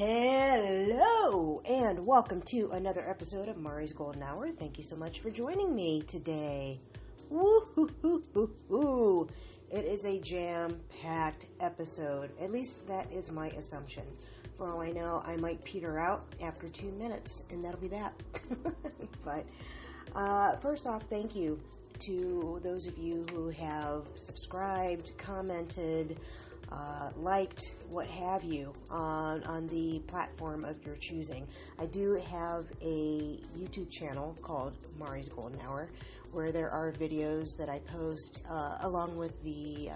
Hello, and welcome to another episode of Mari's Golden Hour. Thank you so much for joining me today. Woo-hoo-hoo-hoo-hoo. It is a jam-packed episode. At least that is my assumption. For all I know, I might peter out after 2 minutes, and that'll be that. But first off, thank you to those of you who have subscribed, commented, liked, what have you, on the platform of your choosing. I do have a YouTube channel called Mari's Golden Hour, where there are videos that I post along with the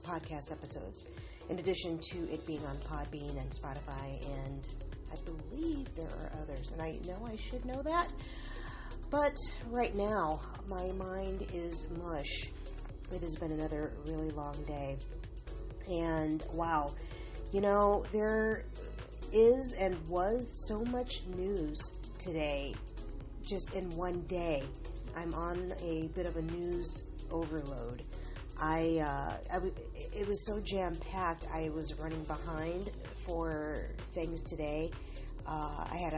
podcast episodes, in addition to it being on Podbean and Spotify, and I believe there are others, and I know I should know that, but right now my mind is mush. It has been another really long day. And wow, there is and was so much news today, just in one day. I'm on a bit of a news overload. It was so jam-packed, I was running behind for things today. I had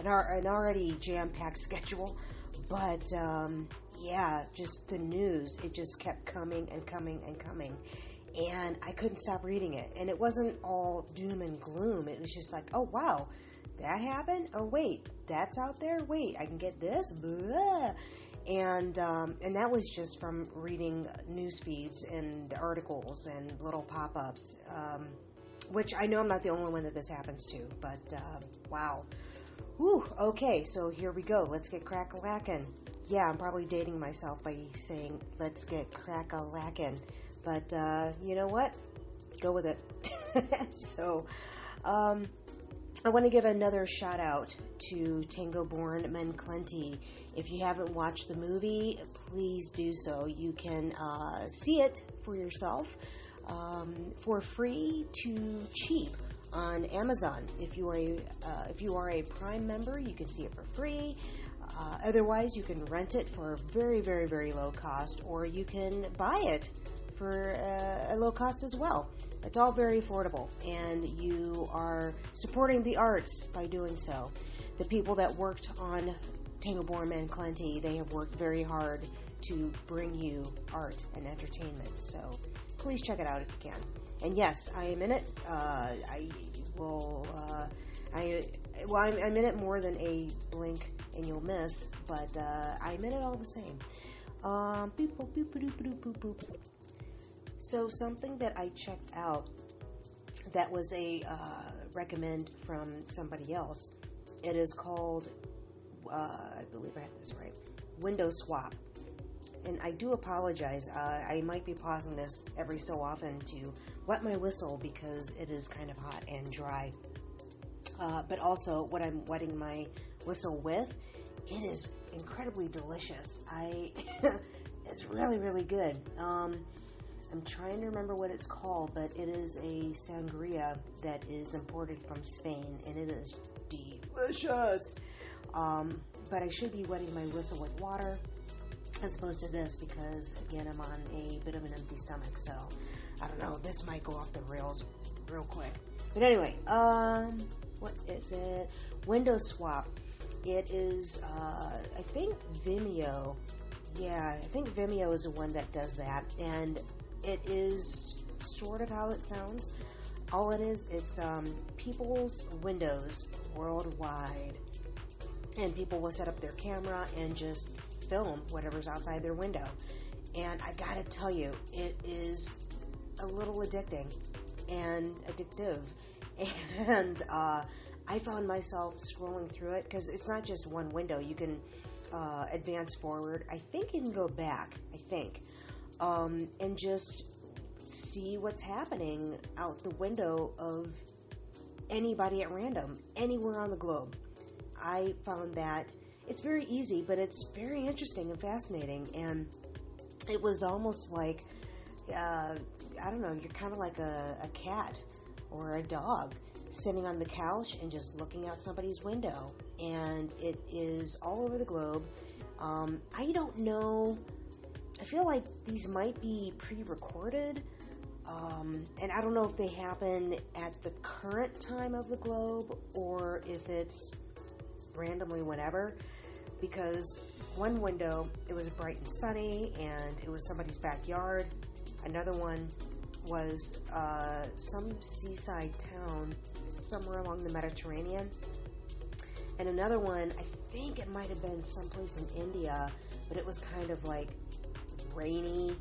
an already jam-packed schedule, but just the news, it just kept coming and coming and coming. And I couldn't stop reading it. And it wasn't all doom and gloom. It was just like, oh, wow, that happened? Oh, wait, that's out there? Wait, I can get this? Blah. And that was just from reading news feeds and articles and little pop-ups, which I know I'm not the only one that this happens to. But, wow. Whew, okay, so here we go. Let's get crack-a-lackin'. Yeah, I'm probably dating myself by saying, let's get crack-a-lackin'. But, you know what? Go with it. So, I want to give another shout out to Tango-born Men Clenty. If you haven't watched the movie, please do so. You can see it for yourself for free to cheap on Amazon. If you are a Prime member, you can see it for free. Otherwise, you can rent it for a very, very, very low cost, or you can buy it for a low cost as well. It's all very affordable, and you are supporting the arts by doing so. The people that worked on Tango-born Men Clenty, they have worked very hard to bring you art and entertainment, so please check it out if you can. And yes, I am in it. I'm in it more than a blink and you'll miss, but I'm in it all the same. So something that I checked out that was a recommend from somebody else, it is called, I believe I have this right, Window Swap. And I do apologize, I might be pausing this every so often to wet my whistle because it is kind of hot and dry. But also what I'm wetting my whistle with, it is incredibly delicious. It's really, really good. I'm trying to remember what it's called, but it is a sangria that is imported from Spain, and it is delicious. But I should be wetting my whistle with water as opposed to this because, again, I'm on a bit of an empty stomach, so I don't know, this might go off the rails real quick. But anyway, what is it? Window Swap. It is, I think Vimeo. Yeah, I think Vimeo is the one that does that, and it is sort of how it sounds. All it is, it's people's windows worldwide, and people will set up their camera and just film whatever's outside their window. And I gotta tell you, it is a little addicting and addictive. And I found myself scrolling through it because it's not just one window. You can advance forward. I think you can go back. And just see what's happening out the window of anybody at random, anywhere on the globe. I found that it's very easy, but it's very interesting and fascinating. And it was almost like, I don't know, you're kind of like a cat or a dog sitting on the couch and just looking out somebody's window. And it is all over the globe. I don't know. I feel like these might be pre-recorded. And I don't know if they happen at the current time of the globe or if it's randomly whenever, because one window, it was bright and sunny and it was somebody's backyard. Another one was some seaside town somewhere along the Mediterranean. And another one, I think it might have been someplace in India, but it was kind of like rainy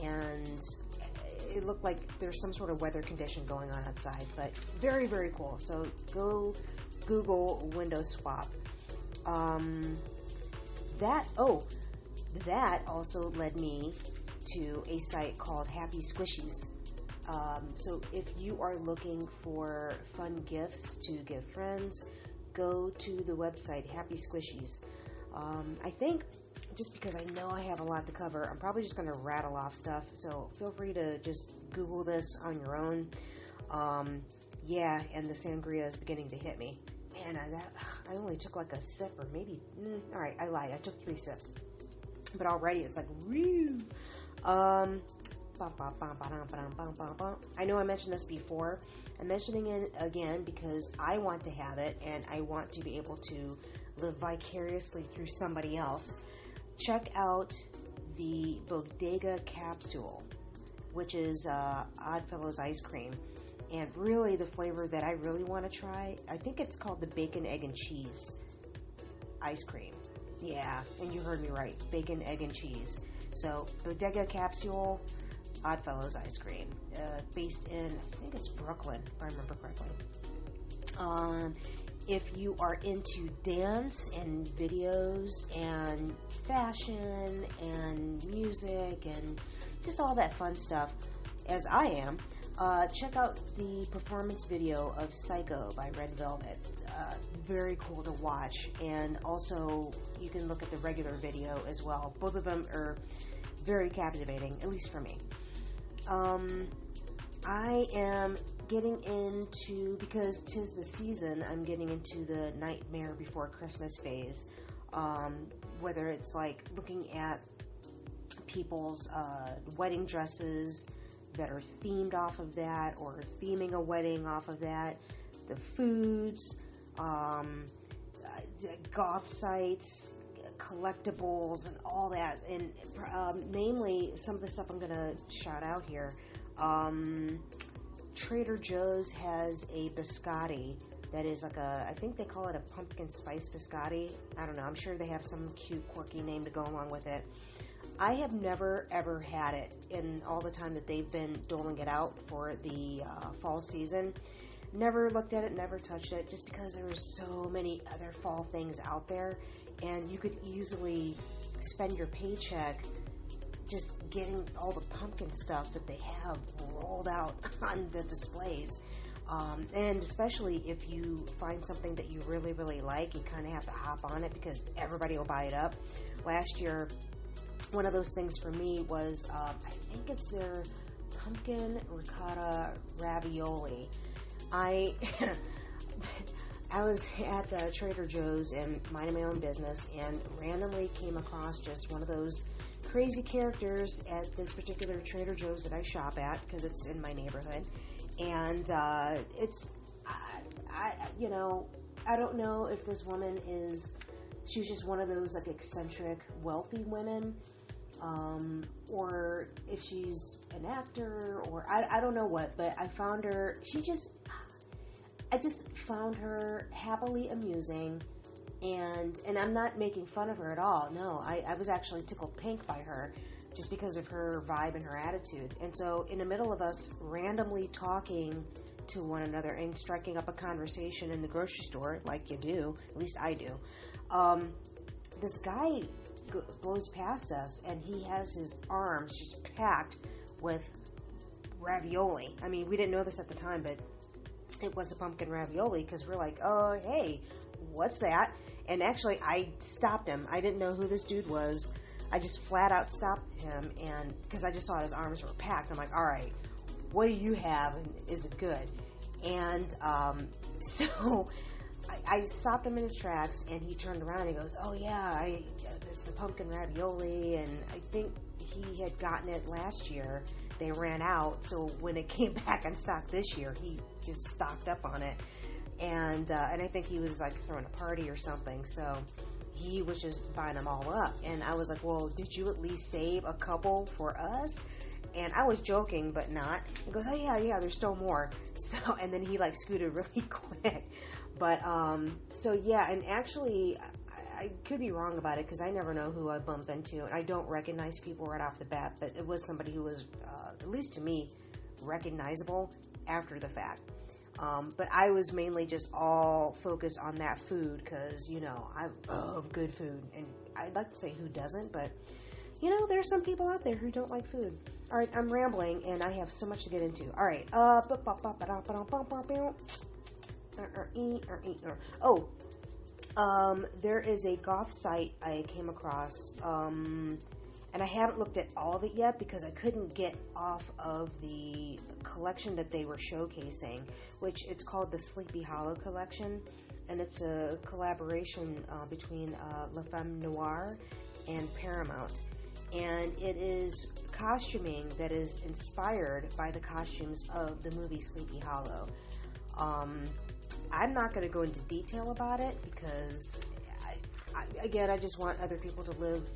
and it looked like there's some sort of weather condition going on outside, but very, very cool. So go Google window swap. That also led me to a site called Happy Squishies. So if you are looking for fun gifts to give friends, go to the website Happy Squishies. I think, just because I know I have a lot to cover, I'm probably just going to rattle off stuff, so feel free to just Google this on your own. Yeah, and the sangria is beginning to hit me. Man, I only took like a sip, or maybe, alright, I lied, I took 3 sips. But already it's like, woo! I know I mentioned this before. I'm mentioning it again because I want to have it, and I want to be able to live vicariously through somebody else. Check out the Bodega Capsule, which is Oddfellows ice cream. And really the flavor that I really want to try, I think it's called the bacon, egg, and cheese ice cream. Yeah, and you heard me right. Bacon, egg, and cheese. So, Bodega Capsule, Oddfellows ice cream. Based in, I think it's Brooklyn, if I remember correctly. If you are into dance and videos and fashion and music and just all that fun stuff, as I am, check out the performance video of Psycho by Red Velvet. Very cool to watch, and also you can look at the regular video as well. Both of them are very captivating, at least for me. I am getting into, because 'tis the season, I'm getting into the Nightmare Before Christmas phase. Whether it's like looking at people's wedding dresses that are themed off of that, or theming a wedding off of that, the foods, the goth sites, collectibles, and all that, and namely some of the stuff I'm going to shout out here. Trader Joe's has a biscotti that is like I think they call it a pumpkin spice biscotti. I don't know, I'm sure they have some cute quirky name to go along with it. I have never ever had it in all the time that they've been doling it out for the fall season. Never looked at it, never touched it, just because there were so many other fall things out there, and you could easily spend your paycheck just getting all the pumpkin stuff that they have rolled out on the displays. And especially if you find something that you really, really like, you kind of have to hop on it because everybody will buy it up. Last year, one of those things for me was, I think it's their pumpkin ricotta ravioli. I was at Trader Joe's and minding my own business, and randomly came across just one of those crazy characters at this particular Trader Joe's that I shop at because it's in my neighborhood. And I don't know if this woman she's just one of those like eccentric wealthy women, or if she's an actor, or I don't know what, but I found her, I just found her happily amusing, and I'm not making fun of her at all. No, I was actually tickled pink by her just because of her vibe and her attitude. And so in the middle of us randomly talking to one another and striking up a conversation in the grocery store, like you do, at least I do, this guy blows past us, and he has his arms just packed with ravioli. I mean, we didn't know this at the time, but it was a pumpkin ravioli, because we're like, oh, hey, what's that? And actually, I stopped him. I didn't know who this dude was. I just flat out stopped him, and because I just saw his arms were packed. I'm like, all right, what do you have, and is it good? And so I stopped him in his tracks, and he turned around and he goes, oh yeah, this is the pumpkin ravioli, and I think he had gotten it last year they ran out. So when it came back in stock this year, he just stocked up on it. And I think he was like throwing a party or something. So he was just buying them all up. And I was like, well, did you at least save a couple for us? And I was joking, but not. He goes, oh yeah, there's still more. So, and then he like scooted really quick. But, so yeah, and actually, I could be wrong about it because I never know who I bump into. And I don't recognize people right off the bat, but it was somebody who was, at least to me, recognizable after the fact. But I was mainly just all focused on that food because, you know, I love good food. And I'd like to say who doesn't, but, you know, there's some people out there who don't like food. All right, I'm rambling, and I have so much to get into. All right. There is a goth site I came across, and I haven't looked at all of it yet because I couldn't get off of the collection that they were showcasing, which it's called the Sleepy Hollow collection, and it's a collaboration between La Femme Noire and Paramount, and it is costuming that is inspired by the costumes of the movie Sleepy Hollow. I'm not going to go into detail about it because, I just want other people to live.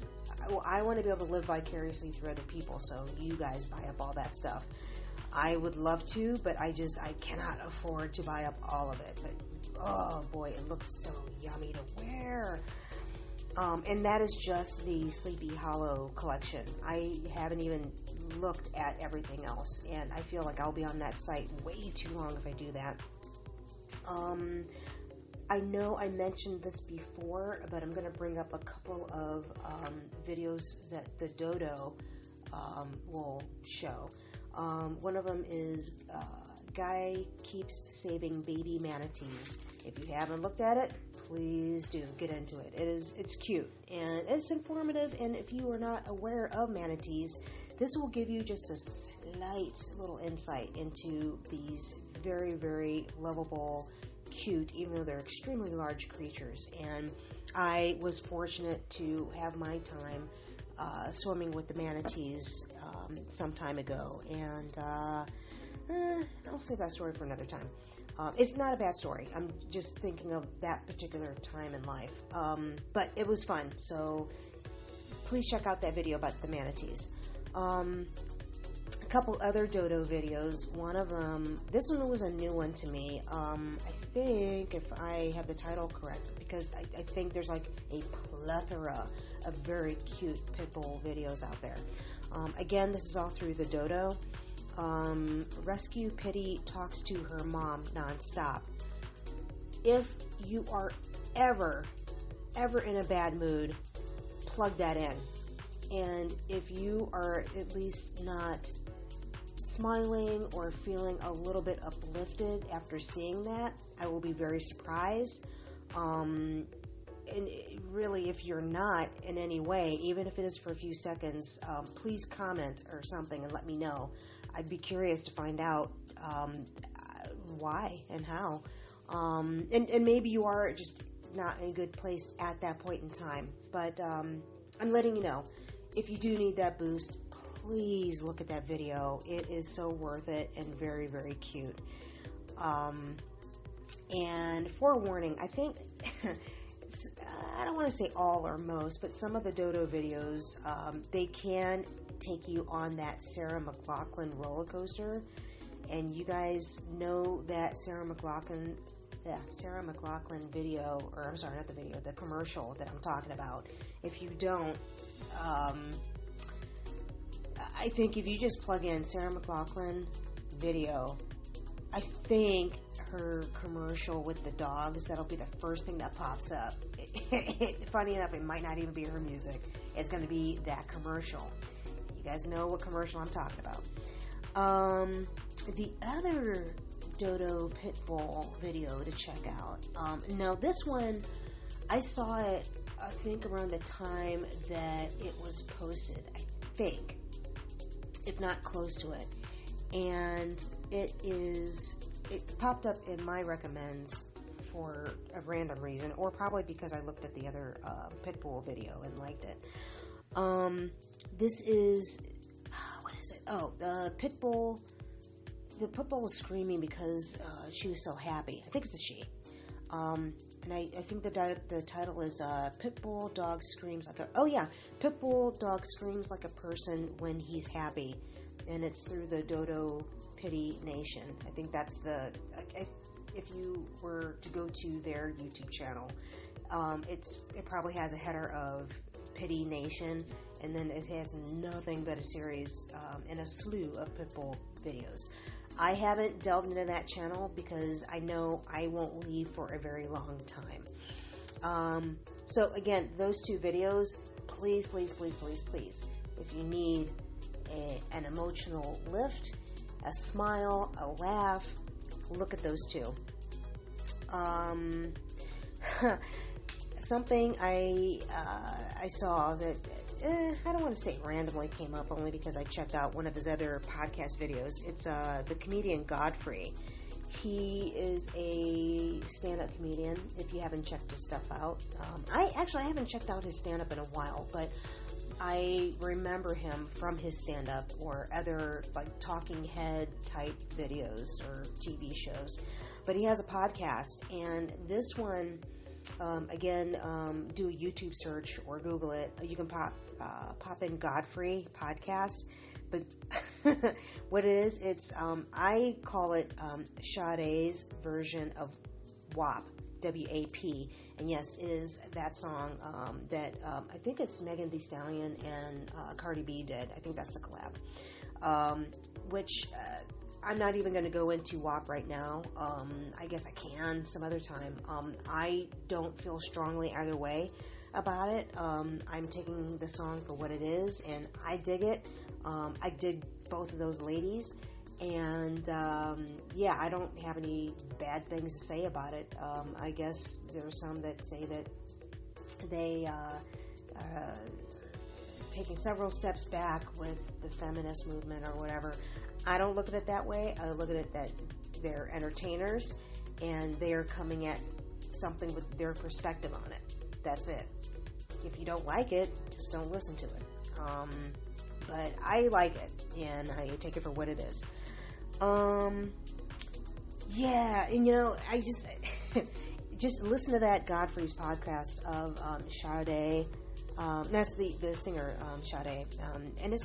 I want to be able to live vicariously through other people, so you guys buy up all that stuff. I would love to, but I cannot afford to buy up all of it. But, oh boy, it looks so yummy to wear. And that is just the Sleepy Hollow collection. I haven't even looked at everything else, and I feel like I'll be on that site way too long if I do that. I know I mentioned this before, but I'm going to bring up a couple of videos that the Dodo will show. One of them is Guy Keeps Saving Baby Manatees. If you haven't looked at it, please do get into it. It's cute and it's informative, and if you are not aware of manatees, this will give you just a slight little insight into these very, very lovable, cute, even though they're extremely large creatures. And I was fortunate to have my time swimming with the manatees some time ago, and I'll save that story for another time. It's not a bad story. I'm just thinking of that particular time in life. But it was fun, so please check out that video about the manatees. A couple other Dodo videos. One of them, this one was a new one to me. I think, if I have the title correct, because I think there's like a plethora of very cute pit bull videos out there. Again, this is all through the Dodo. Rescue Pity talks to her mom nonstop. If you are ever in a bad mood, plug that in. And if you are at least not smiling or feeling a little bit uplifted after seeing that, I will be very surprised. And really, if you're not in any way, even if it is for a few seconds, please comment or something and let me know. I'd be curious to find out why and how. And maybe you are just not in a good place at that point in time. But I'm letting you know. If you do need that boost, please look at that video. It is so worth it and very, very cute. And forewarning, I think, I don't want to say all or most, but some of the Dodo videos, they can take you on that Sarah McLachlan roller coaster. And you guys know that Sarah McLachlan video, or I'm sorry, not the video, the commercial that I'm talking about. If you don't, I think if you just plug in Sarah McLachlan video, I think her commercial with the dogs, that'll be the first thing that pops up. Funny enough, it might not even be her music. It's going to be that commercial. You guys know what commercial I'm talking about. The other Dodo Pitbull video to check out. Now this one, I saw it, I think around the time that it was posted, I think, if not close to it. And it popped up in my recommends for a random reason, or probably because I looked at the other Pitbull video and liked it. This is, what is it? Oh, the pit bull. The pit bull was screaming because she was so happy. I think it's a she. And I think the title is Pit Bull Dog Screams Like a... Oh, yeah. Pit Bull Dog Screams Like a Person When He's Happy. And it's through the Dodo Pity Nation. I think that's the... If you were to go to their YouTube channel, it probably has a header of Pity Nation, and then it has nothing but a series and a slew of pit bull videos. I haven't delved into that channel because I know I won't leave for a very long time. So again, those two videos, please, please, please, please, please, if you need an emotional lift, a smile, a laugh, look at those two. Something I saw that I don't want to say randomly came up, only because I checked out one of his other podcast videos. It's the comedian Godfrey. He is a stand-up comedian. If you haven't checked his stuff out, I haven't checked out his stand-up in a while, but I remember him from his stand-up or other like talking head type videos or TV shows. But he has a podcast, and this one, again, do a YouTube search or Google it. You can pop in Godfrey podcast. But what it is, it's I call it Sade's version of WAP, W-A-P. And yes, it is that song that I think it's Megan Thee Stallion and Cardi B did. I think that's the collab. Which I'm not even going to go into WAP right now. I guess I can some other time. I don't feel strongly either way about it. I'm taking the song for what it is, and I dig it. I dig both of those ladies, and yeah, I don't have any bad things to say about it. I guess there are some that say that they taking several steps back with the feminist movement or whatever. I don't look at it that way. I look at it that they're entertainers and they're coming at something with their perspective on it. That's it. If you don't like it, just don't listen to it. But I like it, and I take it for what it is. Yeah, and you know, I just listen to that Godfrey's podcast of Sade. That's the singer, Sade. And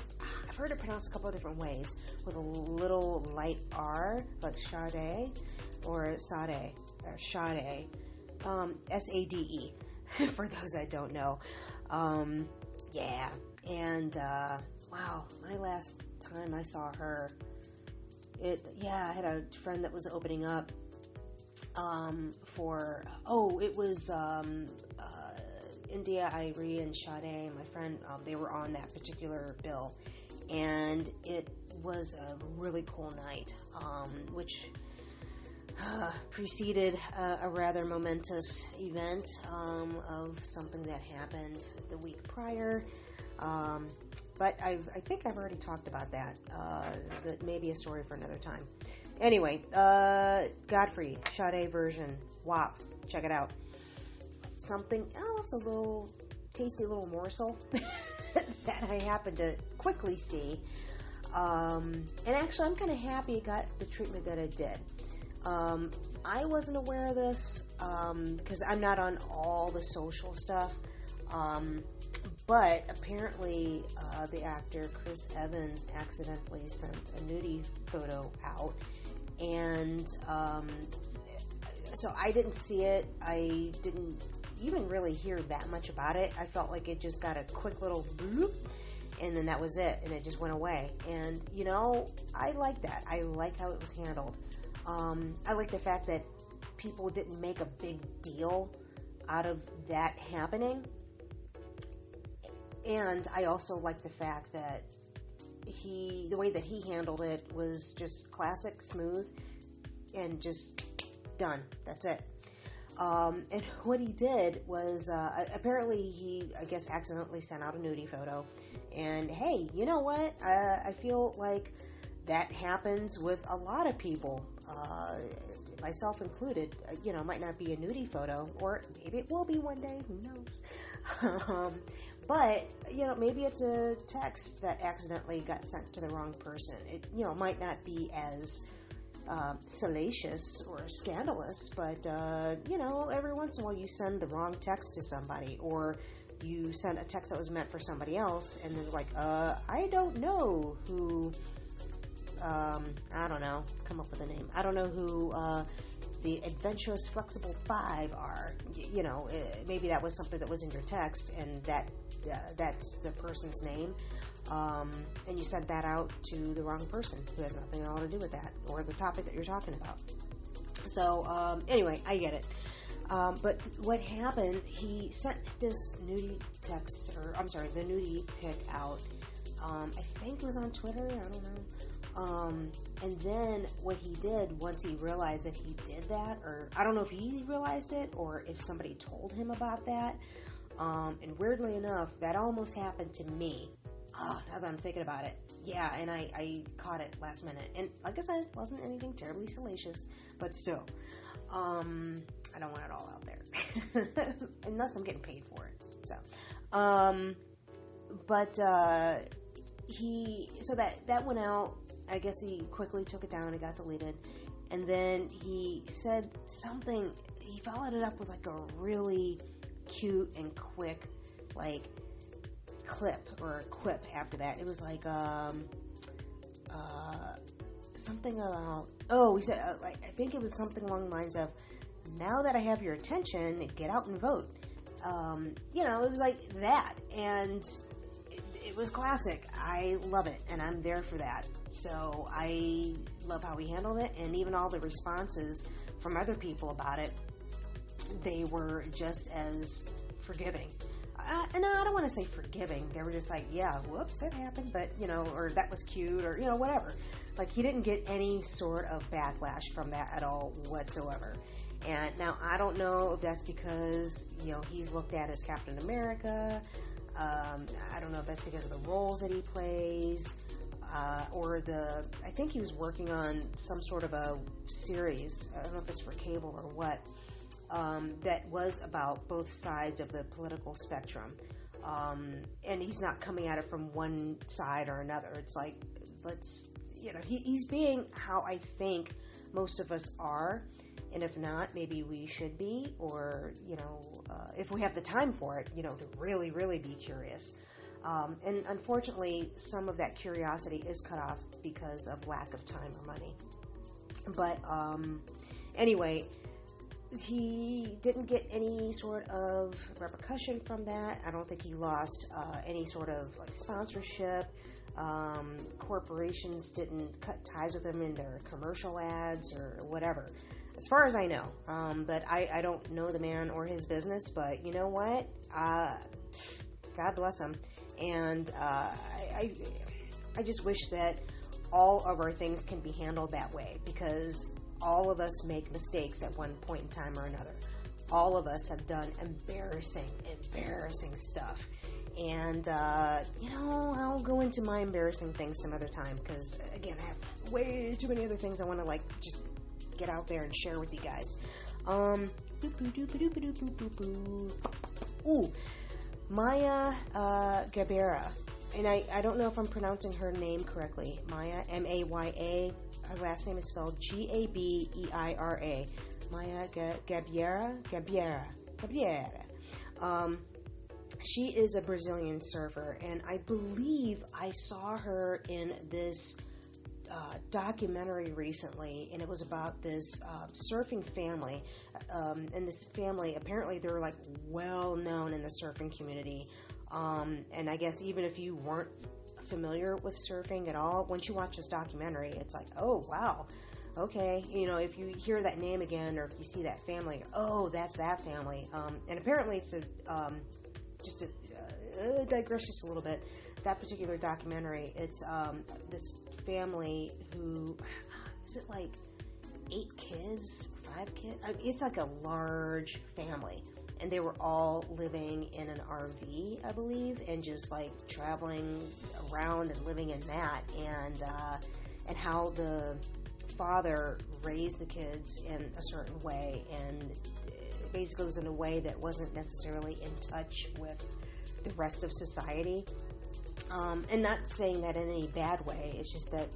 I've heard it pronounced a couple of different ways, with a little light R, like Sade, or Sade, or Sade, S-A-D-E, for those that don't know. Yeah, and, wow, my last time I saw her, I had a friend that was opening up, it was, India, Irie, and Sade, my friend, they were on that particular bill, and it was a really cool night, which preceded a rather momentous event of something that happened the week prior, but I think I've already talked about that, but maybe a story for another time. Anyway, Godfrey, Sade version, WAP, check it out. Something else, a little tasty little morsel that I happened to quickly see. And actually, I'm kind of happy it got the treatment that it did. I wasn't aware of this because I'm not on all the social stuff. But apparently, the actor Chris Evans accidentally sent a nudie photo out. And so I didn't see it. I didn't even really hear that much about it. I felt like it just got a quick little bloop, and then that was it, and it just went away. And, you know, I like that. I like how it was handled. I like the fact that people didn't make a big deal out of that happening. And I also like the fact that the way that he handled it was just classic, smooth, and just done. That's it. And what he did was, apparently he, I guess, accidentally sent out a nudie photo. And hey, you know what? I feel like that happens with a lot of people, myself included. You know, it might not be a nudie photo, or maybe it will be one day, who knows? But, maybe it's a text that accidentally got sent to the wrong person. It, might not be as salacious or scandalous, but, every once in a while you send the wrong text to somebody, or you send a text that was meant for somebody else, and they're like, I don't know who, I don't know, come up with a name. I don't know who, the adventurous flexible 5 are. Maybe that was something that was in your text, and that's the person's name, and you sent that out to the wrong person who has nothing at all to do with that or the topic that you're talking about. So anyway, I get it. But what happened, he sent this nudie text, the nudie pic out, I think it was on Twitter, I don't know. And then what he did, once he realized that he did that, or I don't know if he realized it or if somebody told him about that, and weirdly enough, that almost happened to me. Now that I'm thinking about it. Yeah, and I caught it last minute. And like I said, it wasn't anything terribly salacious, but still. I don't want it all out there. Unless I'm getting paid for it. So. So that went out. I guess he quickly took it down. It got deleted. And then he said something. He followed it up with like a really cute and quick, like, clip or quip after that. It was like something about, he said, I think it was something along the lines of, now that I have your attention, get out and vote. It was like that, and it was classic. I love it, and I'm there for that. So I love how he handled it, and even all the responses from other people about it, they were just as forgiving. And I don't want to say forgiving. They were just like, yeah, whoops, it happened, but, or that was cute, or, whatever. Like, he didn't get any sort of backlash from that at all whatsoever. And now, I don't know if that's because, he's looked at as Captain America. I don't know if that's because of the roles that he plays, or I think he was working on some sort of a series. I don't know if it's for cable or what. That was about both sides of the political spectrum. And he's not coming at it from one side or another. It's like, he's being how I think most of us are. And if not, maybe we should be, or, if we have the time for it, to really, really be curious. And unfortunately, some of that curiosity is cut off because of lack of time or money. But, anyway, he didn't get any sort of repercussion from that. I don't think he lost any sort of sponsorship. Corporations didn't cut ties with him in their commercial ads or whatever, as far as I know. But I don't know the man or his business, but you know what? God bless him. And I just wish that all of our things can be handled that way, because all of us make mistakes at one point in time or another. All of us have done embarrassing stuff. And, I'll go into my embarrassing things some other time, because, again, I have way too many other things I want to, just get out there and share with you guys. Maya Gabeira. And I don't know if I'm pronouncing her name correctly. Maya, M-A-Y-A. Her last name is spelled G-A-B-E-I-R-A. Maya Gabeira. She is a Brazilian surfer, and I believe I saw her in this documentary recently, and it was about this surfing family. And this family, apparently they're well known in the surfing community. And I guess even if you weren't familiar with surfing at all, once you watch this documentary, it's like, oh wow, okay, if you hear that name again, or if you see that family, oh, that's that family. And apparently it's just to digress just a little bit, that particular documentary, it's this family who, is it 8 kids, 5 kids? It's a large family. And they were all living in an RV, I believe, and just traveling around and living in that, and how the father raised the kids in a certain way, and it basically was in a way that wasn't necessarily in touch with the rest of society. And not saying that in any bad way. It's just that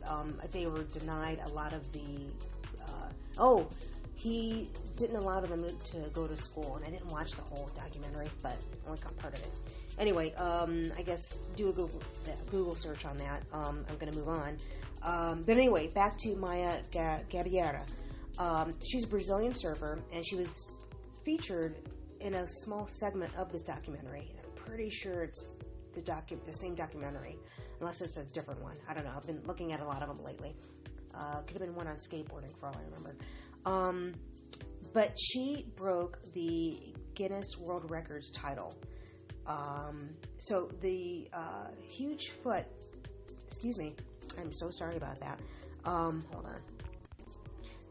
they were denied a lot of the. He didn't allow them to go to school, and I didn't watch the whole documentary, but I only got part of it. Anyway, I guess do a Google search on that. I'm going to move on. But anyway, back to Maya Gabeira. She's a Brazilian surfer, and she was featured in a small segment of this documentary. I'm pretty sure it's the same documentary, unless it's a different one. I don't know. I've been looking at a lot of them lately. Could have been one on skateboarding, for all I remember. But she broke the Guinness World Records title. So the huge foot. Excuse me. I'm so sorry about that. Hold on.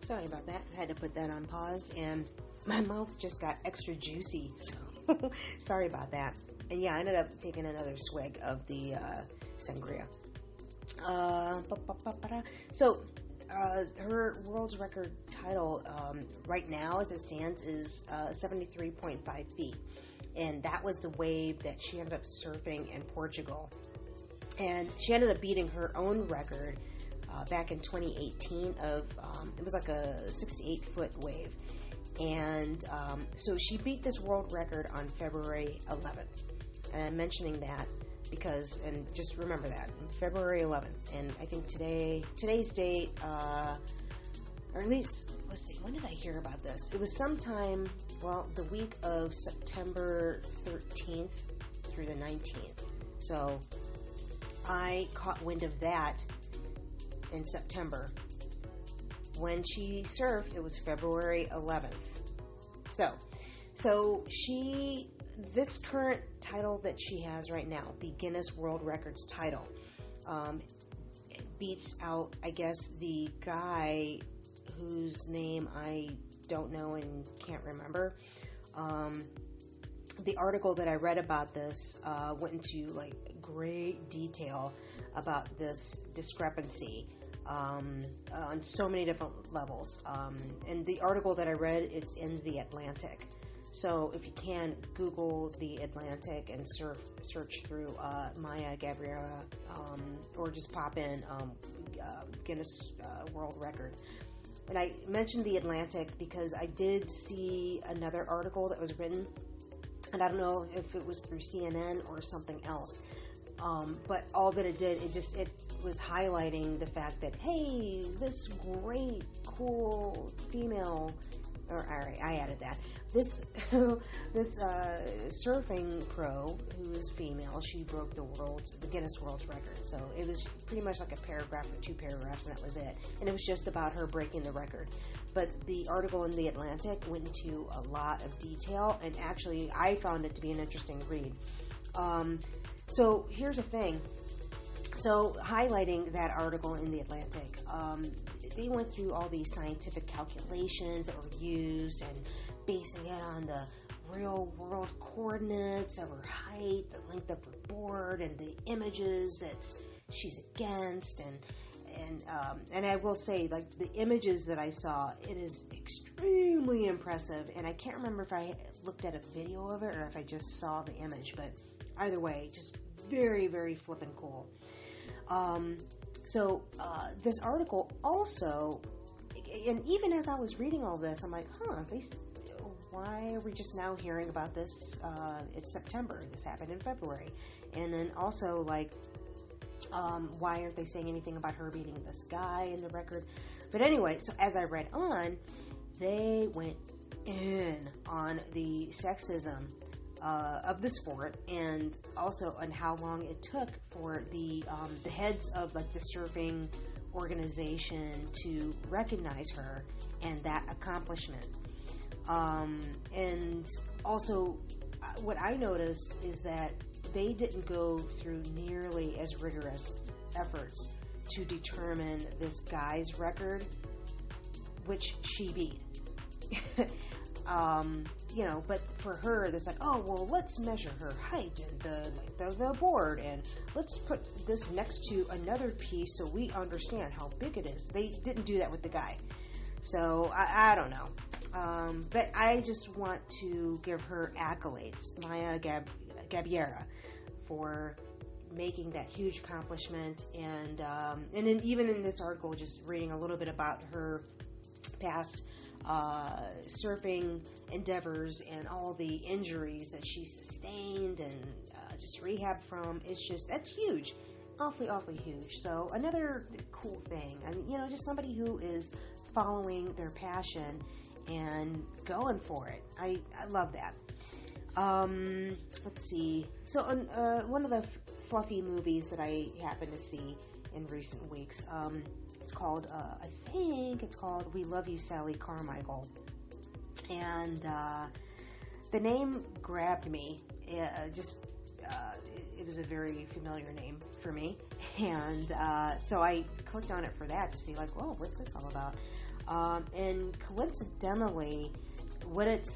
Sorry about that. I had to put that on pause, and my mouth just got extra juicy. So sorry about that. And yeah, I ended up taking another swig of the sangria. So her world's record title right now, as it stands, is 73.5 feet. And that was the wave that she ended up surfing in Portugal. And she ended up beating her own record back in 2018 of, it was like a 68-foot wave. And so she beat this world record on February 11th. And I'm mentioning that because, and just remember that, February 11th. And I think today's date, or at least, let's see, when did I hear about this? It was sometime, the week of September 13th through the 19th. So I caught wind of that in September. When she surfed, it was February 11th. So this current title that she has right now, the Guinness World Records title, beats out, I guess, the guy whose name I don't know and can't remember. The article that I read about this went into like great detail about this discrepancy on so many different levels. And the article that I read, it's in the Atlantic. So if you can, Google the Atlantic and search through Maya Gabeira, or just pop in Guinness World Record. And I mentioned the Atlantic because I did see another article that was written, and I don't know if it was through CNN or something else. But all that it did, it was highlighting the fact that, hey, this great, cool female, or all right, I added that. This surfing pro who is female, she broke the Guinness World Record. So it was pretty much like a paragraph or two paragraphs, and that was it. And it was just about her breaking the record. But the article in the Atlantic went into a lot of detail, and actually, I found it to be an interesting read. So here's the thing. So highlighting that article in the Atlantic, they went through all these scientific calculations that were used and basing it on the real world coordinates of her height, the length of her board, and the images that she's against, and I will say, like, the images that I saw, it is extremely impressive, and I can't remember if I looked at a video of it or if I just saw the image, but either way, just very, very flippin' cool. So this article also, and even as I was reading all this, I'm like, why are we just now hearing about this? It's September. This happened in February. And then also, like, why aren't they saying anything about her beating this guy in the record? But anyway, so as I read on, they went in on the sexism of the sport, and also on how long it took for the heads of, like, the surfing organization to recognize her and that accomplishment. And also, what I noticed is that they didn't go through nearly as rigorous efforts to determine this guy's record, which she beat. But for her, that's like, oh, well, let's measure her height and the board, and let's put this next to another piece so we understand how big it is. They didn't do that with the guy. So, I don't know. But I just want to give her accolades. Maya Gabeira for making that huge accomplishment. And even in this article, just reading a little bit about her past surfing endeavors and all the injuries that she sustained and just rehab from. That's huge. Awfully huge. So another cool thing. I mean, just somebody who is following their passion and going for it. I love that. Let's see. So one of the fluffy movies that I happened to see in recent weeks, it's called, I think it's called We Love You, Sally Carmichael. And the name grabbed me. It was a very familiar name for me. And so I clicked on it for that to see, like, whoa, what's this all about? And coincidentally, it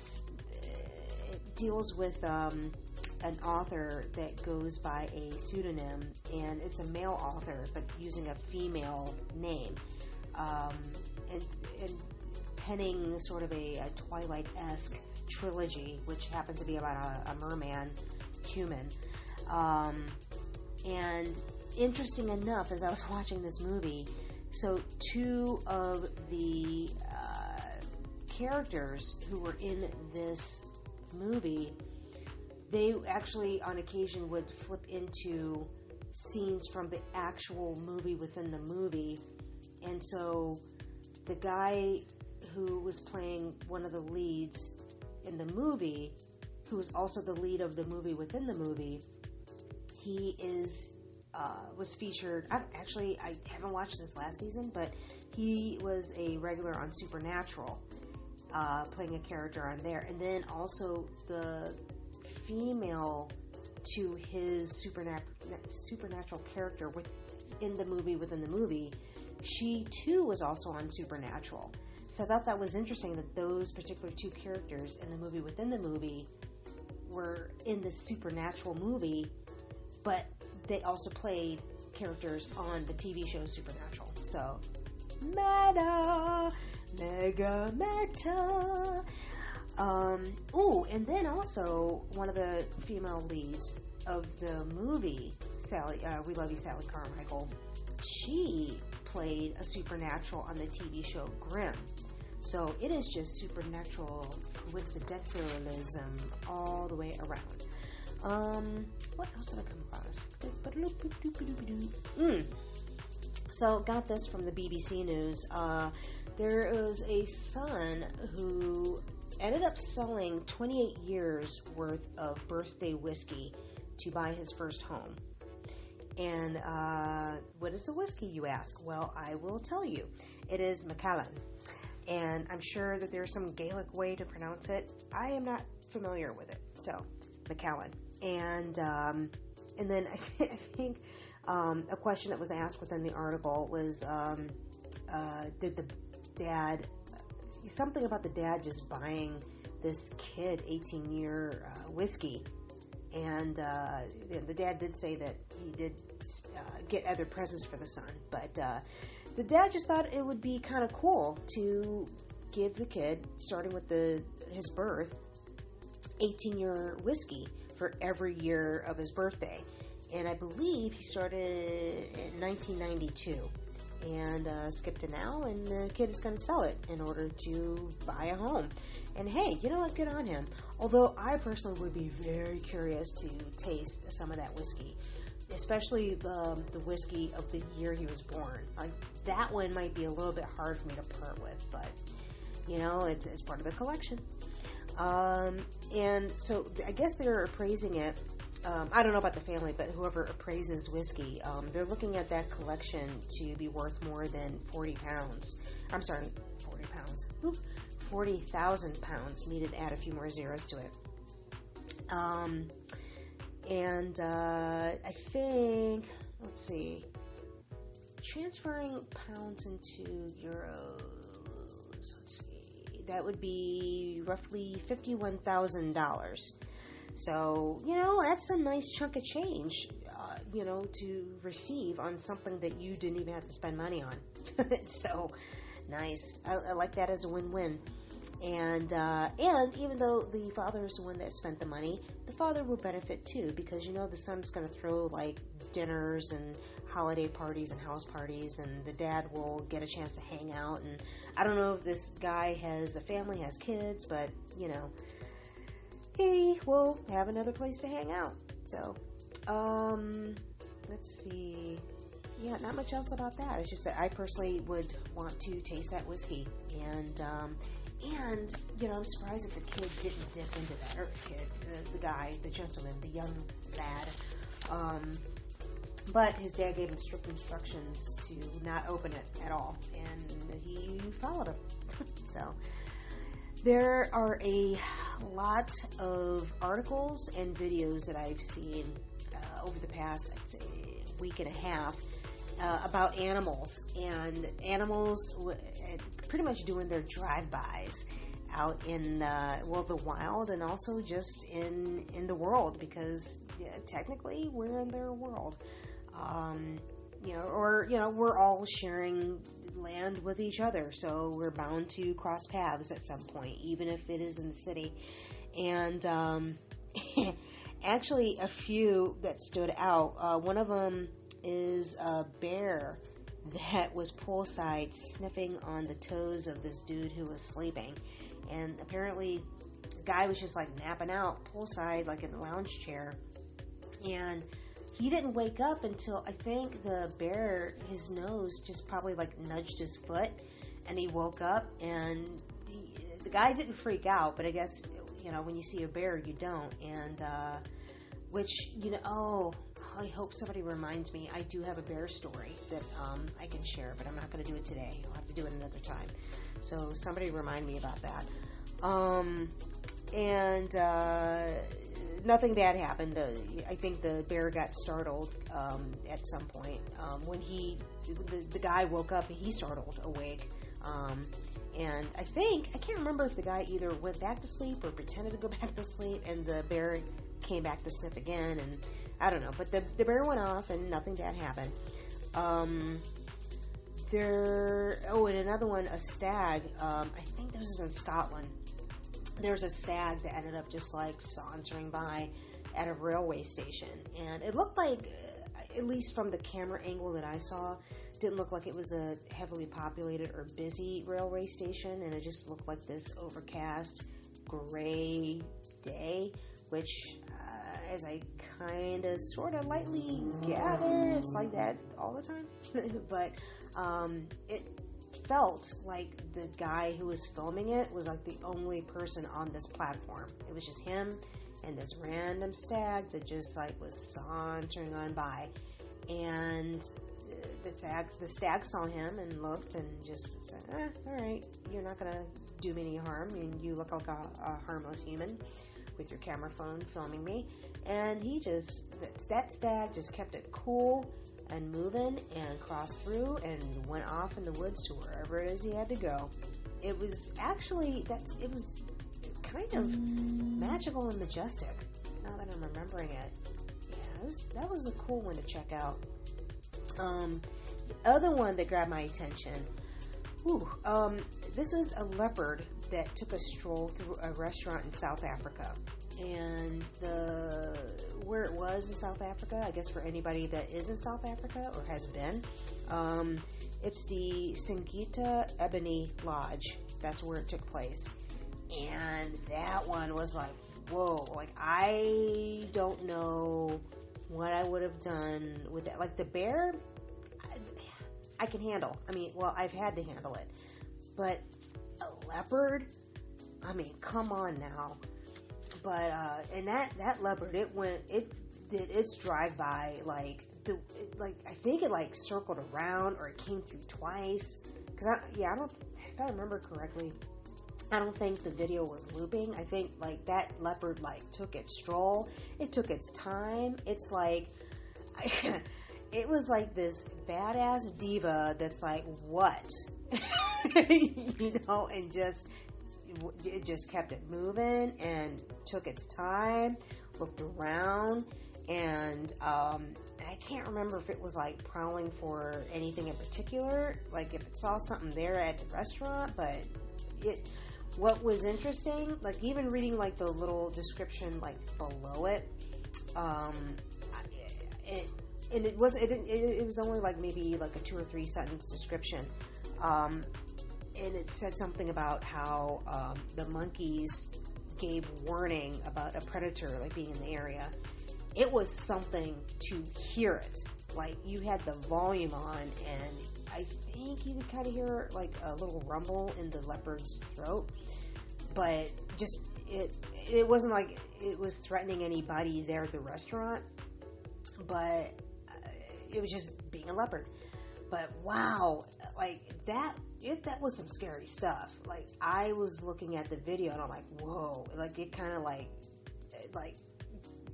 deals with an author that goes by a pseudonym, and it's a male author, but using a female name, and penning sort of a Twilight-esque trilogy, which happens to be about a merman human. And interesting enough, as I was watching this movie, so two of the characters who were in this movie, they actually on occasion would flip into scenes from the actual movie within the movie. And so the guy who was playing one of the leads in the movie, who was also the lead of the movie within the movie, he was featured. I haven't watched this last season, but he was a regular on Supernatural, playing a character on there. And then also the female to his supernatural character within the movie, she too was also on Supernatural. So I thought that was interesting that those particular two characters in the movie within the movie were in the Supernatural movie, but they also played characters on the TV show Supernatural. So, mega meta. And then also one of the female leads of the movie, We Love You, Sally Carmichael, she played a supernatural on the TV show Grimm. So it is just supernatural coincidentalism all the way around. What else did I come across? So got this from the BBC News. There was a son who ended up selling 28 years worth of birthday whiskey to buy his first home. And what is a whiskey, you ask? Well, I will tell you. It is Macallan. And I'm sure that there's some Gaelic way to pronounce it. I am not familiar with it. So, Macallan. And then I think a question that was asked within the article was, did the dad, something about the dad just buying this kid 18-year whiskey. And the dad did say that he did get other presents for the son. But the dad just thought it would be kind of cool to give the kid, starting with his birth, 18-year whiskey for every year of his birthday. And I believe he started in 1992 and skipped to now, and the kid is going to sell it in order to buy a home. And hey, you know what? Good on him. Although I personally would be very curious to taste some of that whiskey, especially the whiskey of the year he was born. Like, that one might be a little bit hard for me to part with, but you know, it's part of the collection. And so I guess they're appraising it. I don't know about the family, but whoever appraises whiskey, they're looking at that collection to be worth more than 40 pounds. I'm sorry, 40 pounds. 40,000 pounds. Needed to add a few more zeros to it. And I think, let's see, transferring pounds into euros, let's see, that would be roughly $51,000. So, you know, that's a nice chunk of change, you know, to receive on something that you didn't even have to spend money on. So, nice. I like that as a win-win. And even though the father is the one that spent the money, the father will benefit too, because the son's going to throw like dinners and holiday parties and house parties, and the dad will get a chance to hang out. And I don't know if this guy has a family, has kids, but he will have another place to hang out. So, let's see. Yeah, not much else about that. It's just that I personally would want to taste that whiskey, and I'm surprised that the kid didn't dip into that, or the guy, the gentleman, the young lad. But his dad gave him strict instructions to not open it at all, and he followed him. So there are a lot of articles and videos that I've seen over the past, I'd say, week and a half about animals, and animals pretty much doing their drive-bys out in the wild, and also just in the world, because technically we're in their world. We're all sharing land with each other, so we're bound to cross paths at some point, even if it is in the city. And actually, a few that stood out. One of them is a bear that was poolside sniffing on the toes of this dude who was sleeping. And apparently, the guy was just like napping out poolside, like in the lounge chair. And he didn't wake up until, I think, the bear, his nose just probably like nudged his foot, and he woke up. And the guy didn't freak out, but I guess, when you see a bear, you don't. And, I hope somebody reminds me. I do have a bear story that I can share, but I'm not going to do it today. I'll have to do it another time. So somebody remind me about that. Nothing bad happened. I think the bear got startled at some point. When the guy woke up, he startled awake. And I can't remember if the guy either went back to sleep or pretended to go back to sleep, and the bear came back to sniff again, and I don't know. But the bear went off, and nothing bad happened. And another one, a stag. I think this is in Scotland. There's a stag that ended up just like sauntering by at a railway station, and it looked like, at least from the camera angle that I saw, didn't look like it was a heavily populated or busy railway station, and it just looked like this overcast gray day, which as I kind of sort of lightly gather, it's like that all the time. But it felt like the guy who was filming it was like the only person on this platform. It was just him and this random stag that just like was sauntering on by, and the stag saw him and looked and just said, all right, you're not gonna do me any harm, and you look like a harmless human with your camera phone filming me. And that stag just kept it cool and moving and crossed through and went off in the woods to wherever it is he had to go. It was actually, it was kind of magical and majestic, now that I'm remembering it. Yeah, that was a cool one to check out. The other one that grabbed my attention, this was a leopard that took a stroll through a restaurant in South Africa. And where it was in South Africa, I guess for anybody that is in South Africa or has been, it's the Singita Ebony Lodge. That's where it took place. And that one was like, whoa, like I don't know what I would have done with that. Like the bear, I can handle. I mean, well, I've had to handle it. But a leopard, I mean, come on now. But, and that leopard, it did its drive-by, I think it, circled around, or it came through twice, because, if I remember correctly, I don't think the video was looping. I think, that leopard, took its stroll, it took its time, it's it was like this badass diva that's like, what? And it just kept it moving and took its time, looked around, and I can't remember if it was prowling for anything in particular, if it saw something there at the restaurant, but What was interesting, like even reading like the little description like below it, it was only like maybe like a 2 or 3 sentence description, and it said something about how the monkeys gave warning about a predator like being in the area. It was something to hear it. Like you had the volume on, and I think you could kind of hear like a little rumble in the leopard's throat, but just it wasn't like it was threatening anybody there at the restaurant, but it was just being a leopard. But wow, like that was some scary stuff. Like I was looking at the video and I'm like, whoa, like it kind of like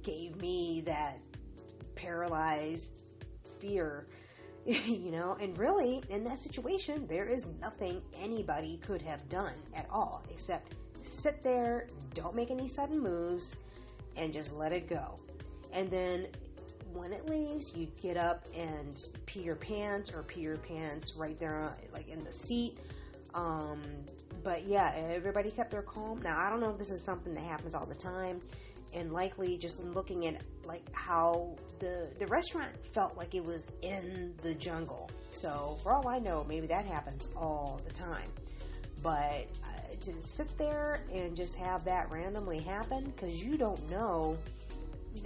gave me that paralyzed fear, you know. And really, in that situation, there is nothing anybody could have done at all except sit there, don't make any sudden moves, and just let it go. And then when it leaves, you get up and pee your pants right there, like in the seat. But yeah, everybody kept their calm. Now, I don't know if this is something that happens all the time, and likely just looking at like how the restaurant felt like it was in the jungle. So for all I know, maybe that happens all the time. But to sit there and just have that randomly happen, because you don't know.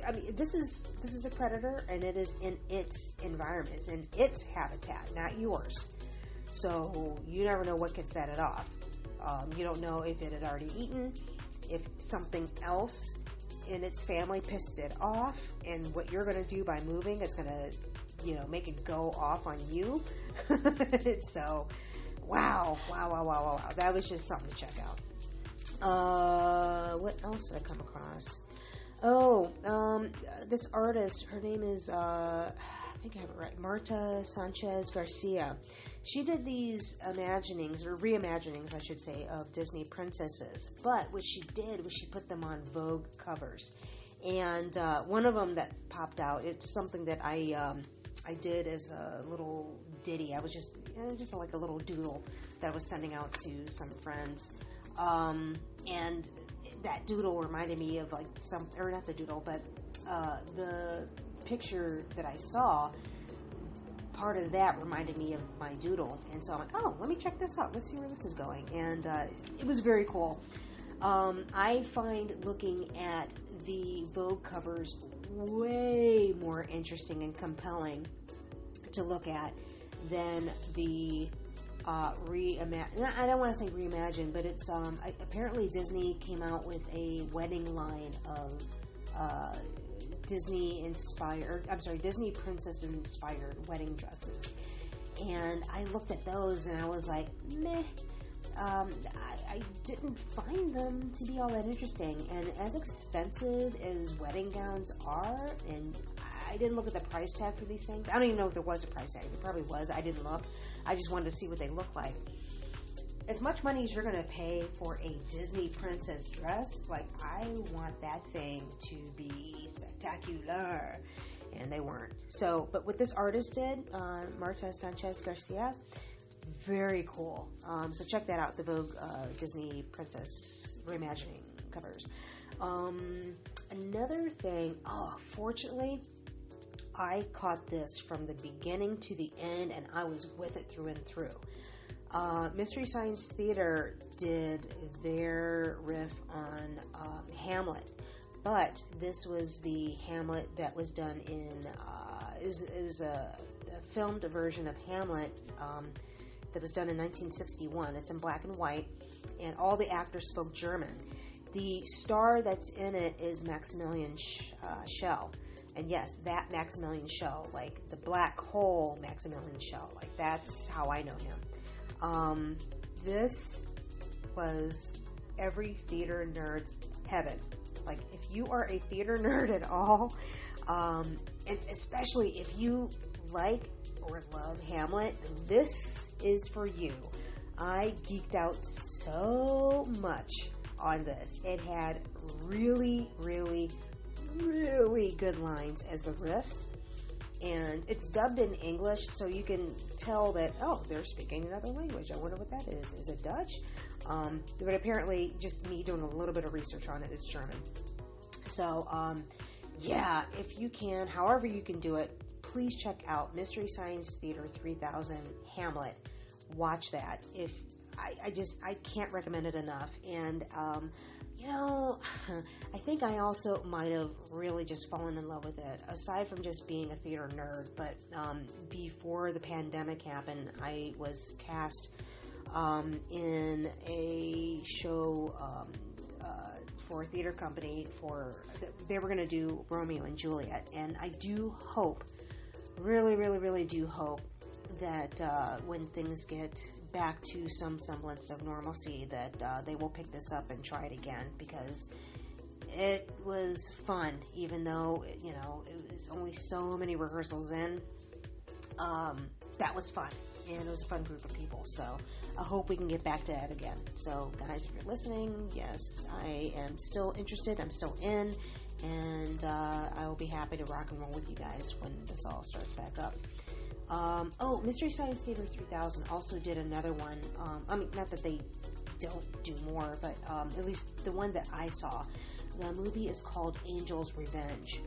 I mean, this is a predator, and it is in its environment. It's in its habitat, not yours. So you never know what could set it off. You don't know if it had already eaten, if something else in its family pissed it off, and what you're going to do by moving, it's going to, you know, make it go off on you. So, wow. That was just something to check out. What else did I come across? This artist, her name is, I think I have it right, Marta Sanchez Garcia. She did these imaginings, or reimaginings, I should say, of Disney princesses. But what she did was she put them on Vogue covers. And one of them that popped out, it's something that I did as a little ditty. I was just like a little doodle that I was sending out to some friends. And that doodle reminded me of like or not the doodle, but the picture that I saw, part of that reminded me of my doodle. And so I'm like, oh, let me check this out. Let's see where this is going. And it was very cool. I find looking at the Vogue covers way more interesting and compelling to look at than the I don't want to say reimagine, but it's apparently Disney came out with a wedding line of Disney princess inspired wedding dresses, and I looked at those and I was like, meh. I didn't find them to be all that interesting, and as expensive as wedding gowns are, and I didn't look at the price tag for these things. I don't even know if there was a price tag. There probably was. I didn't look. I just wanted to see what they look like. As much money as you're going to pay for a Disney princess dress, like, I want that thing to be spectacular. And they weren't. So, but what this artist did, Marta Sanchez Garcia, very cool. So check that out, the Vogue Disney Princess Reimagining covers. Another thing, fortunately, I caught this from the beginning to the end, and I was with it through and through. Mystery Science Theater did their riff on Hamlet, but this was the Hamlet that was done in, it was a filmed version of Hamlet that was done in 1961. It's in black and white, and all the actors spoke German. The star that's in it is Maximilian Schell. And yes, that Maximilian Schell, like the black hole Maximilian Schell, like that's how I know him. This was every theater nerd's heaven. Like, if you are a theater nerd at all, and especially if you like or love Hamlet, this is for you. I geeked out so much on this. It had really, really, really good lines as the riffs, and it's dubbed in English, so you can tell that, oh, they're speaking another language. I wonder what that is. Is it Dutch? But apparently, just me doing a little bit of research on it, it's German. So, yeah, if you can, however you can do it, please check out Mystery Science Theater 3000 Hamlet. Watch that. I can't recommend it enough. And, I think I also might have really just fallen in love with it, aside from just being a theater nerd. But before the pandemic happened, I was cast in a show for a theater company they were going to do Romeo and Juliet. And I do hope, really, really, really do hope that when things get back to some semblance of normalcy, that they will pick this up and try it again, because it was fun, even though it was only so many rehearsals in. That was fun, and it was a fun group of people, so I hope we can get back to that again. So guys, if you're listening, yes, I am still interested, I'm still in, and I will be happy to rock and roll with you guys when this all starts back up. Mystery Science Theater 3000 also did another one. Not that they don't do more, but at least the one that I saw. The movie is called Angel's Revenge.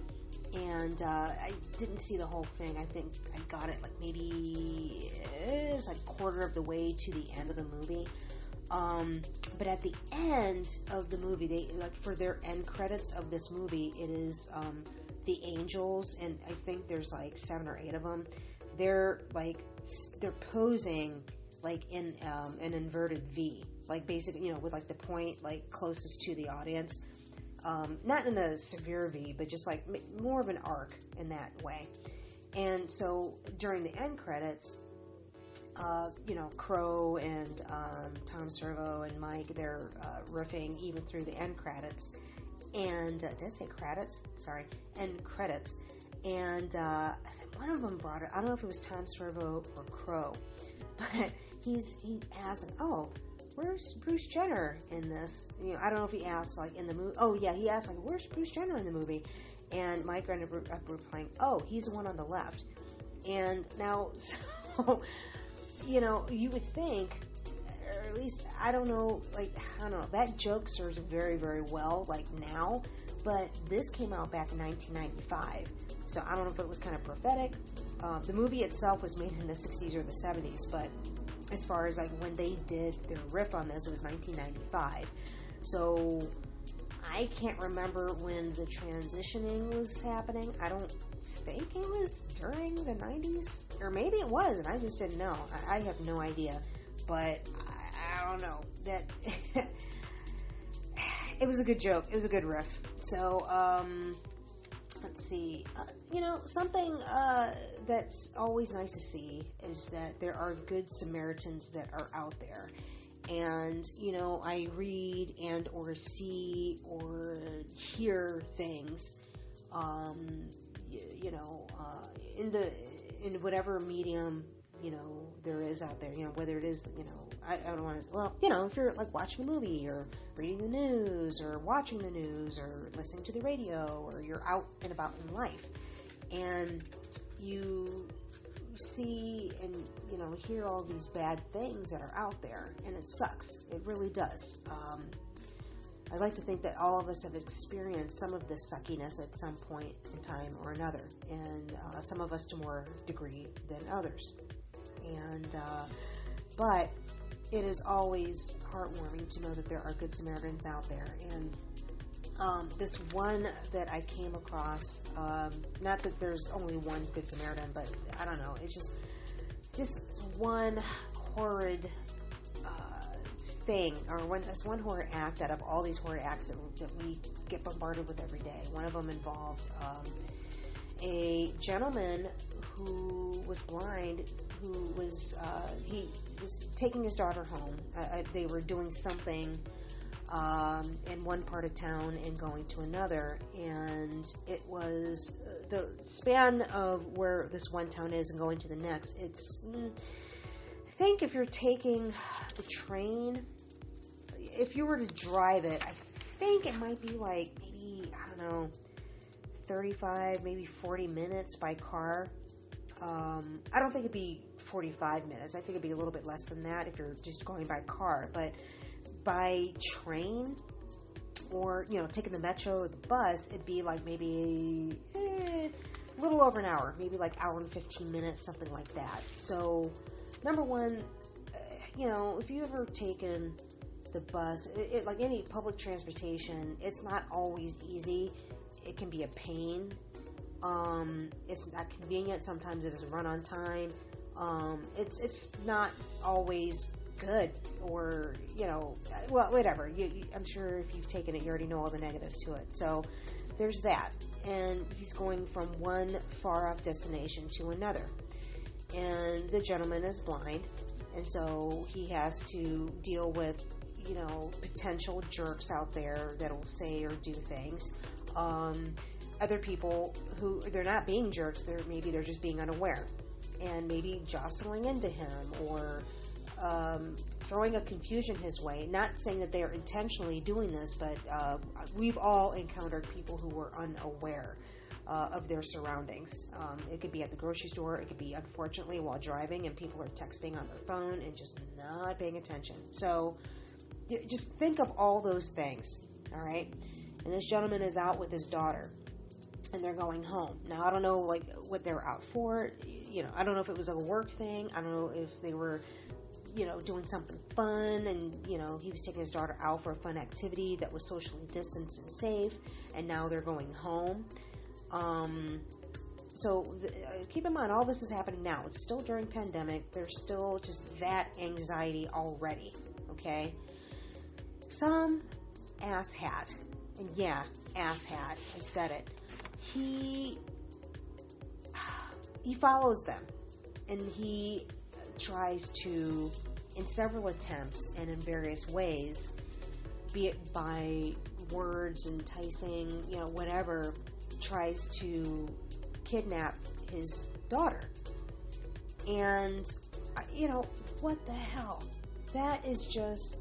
And I didn't see the whole thing. I think I got it maybe it was like quarter of the way to the end of the movie. But at the end of the movie, they for their end credits of this movie, it is the angels, and I think there's 7 or 8 of them. They're posing in an inverted V, basically, with the point closest to the audience. Not in a severe V, but just more of an arc in that way. And so during the end credits, Crow and Tom Servo and Mike, they're riffing even through the end credits. And did I say credits? Sorry, end credits. And one of them brought it. I don't know if it was Tom Servo or Crow, but he asked, "Oh, where's Bruce Jenner in this?" I don't know if he asked in the movie. Oh yeah, he asked "Where's Bruce Jenner in the movie?" And Mike ended up replying, "Oh, he's the one on the left." And now, so you would think, or at least I don't know, that joke serves very, very well now, but this came out back in 1995, so I don't know if it was kind of prophetic. The movie itself was made in the 60s or the 70s, but as far as when they did their riff on this, it was 1995. So I can't remember when the transitioning was happening. I don't think it was during the 90s, or maybe it was, and I just didn't know. I have no idea, but I don't know. That it was a good joke. It was a good riff. So let's see. Something that's always nice to see is that there are good Samaritans that are out there. And, I read and or see or hear things, in whatever medium, there is out there, whether it is, I don't want to, if you're watching a movie or reading the news or watching the news or listening to the radio, or you're out and about in life and you see and, hear all these bad things that are out there, and it sucks. It really does. I like to think that all of us have experienced some of this suckiness at some point in time or another, and some of us to more degree than others. And but it is always heartwarming to know that there are good Samaritans out there. And this one that I came across, not that there's only one good Samaritan, but I don't know, it's just one horrid thing, or this one horror act out of all these horror acts that we get bombarded with every day. One of them involved a gentleman who was blind, who was he was taking his daughter home. They were doing something in one part of town and going to another, and it was the span of where this one town is and going to the next. It's I think if you're taking the train, if you were to drive it, I think it might be maybe, I don't know, 35, maybe 40 minutes by car. I don't think it'd be 45 minutes. I think it'd be a little bit less than that if you're just going by car. But by train or, taking the metro or the bus, it'd be like maybe a little over an hour, maybe like hour and 15 minutes, something like that. So, number one, if you've ever taken the bus, like any public transportation, it's not always easy. It can be a pain. It's not convenient. Sometimes it doesn't run on time. It's not always good, or well, whatever. I'm sure if you've taken it, you already know all the negatives to it. So there's that. And he's going from one far off destination to another. And the gentleman is blind, and so he has to deal with potential jerks out there that'll say or do things. Other people who they're not being jerks, they're just being unaware, and maybe jostling into him or throwing a confusion his way. Not saying that they are intentionally doing this, but we've all encountered people who were unaware of their surroundings. It could be at the grocery store. It could be, unfortunately, while driving, and people are texting on their phone and just not paying attention. So just think of all those things, all right? And this gentleman is out with his daughter, and they're going home. Now, I don't know, what they were out for. I don't know if it was a work thing. I don't know if they were, doing something fun, and, he was taking his daughter out for a fun activity that was socially distanced and safe, and now they're going home. So keep in mind, all this is happening now. It's still during pandemic. There's still just that anxiety already, okay? Some asshat, and yeah, asshat, I said it, he follows them, and he tries to, in several attempts and in various ways, be it by words, enticing, whatever, tries to kidnap his daughter. And, what the hell? That is just,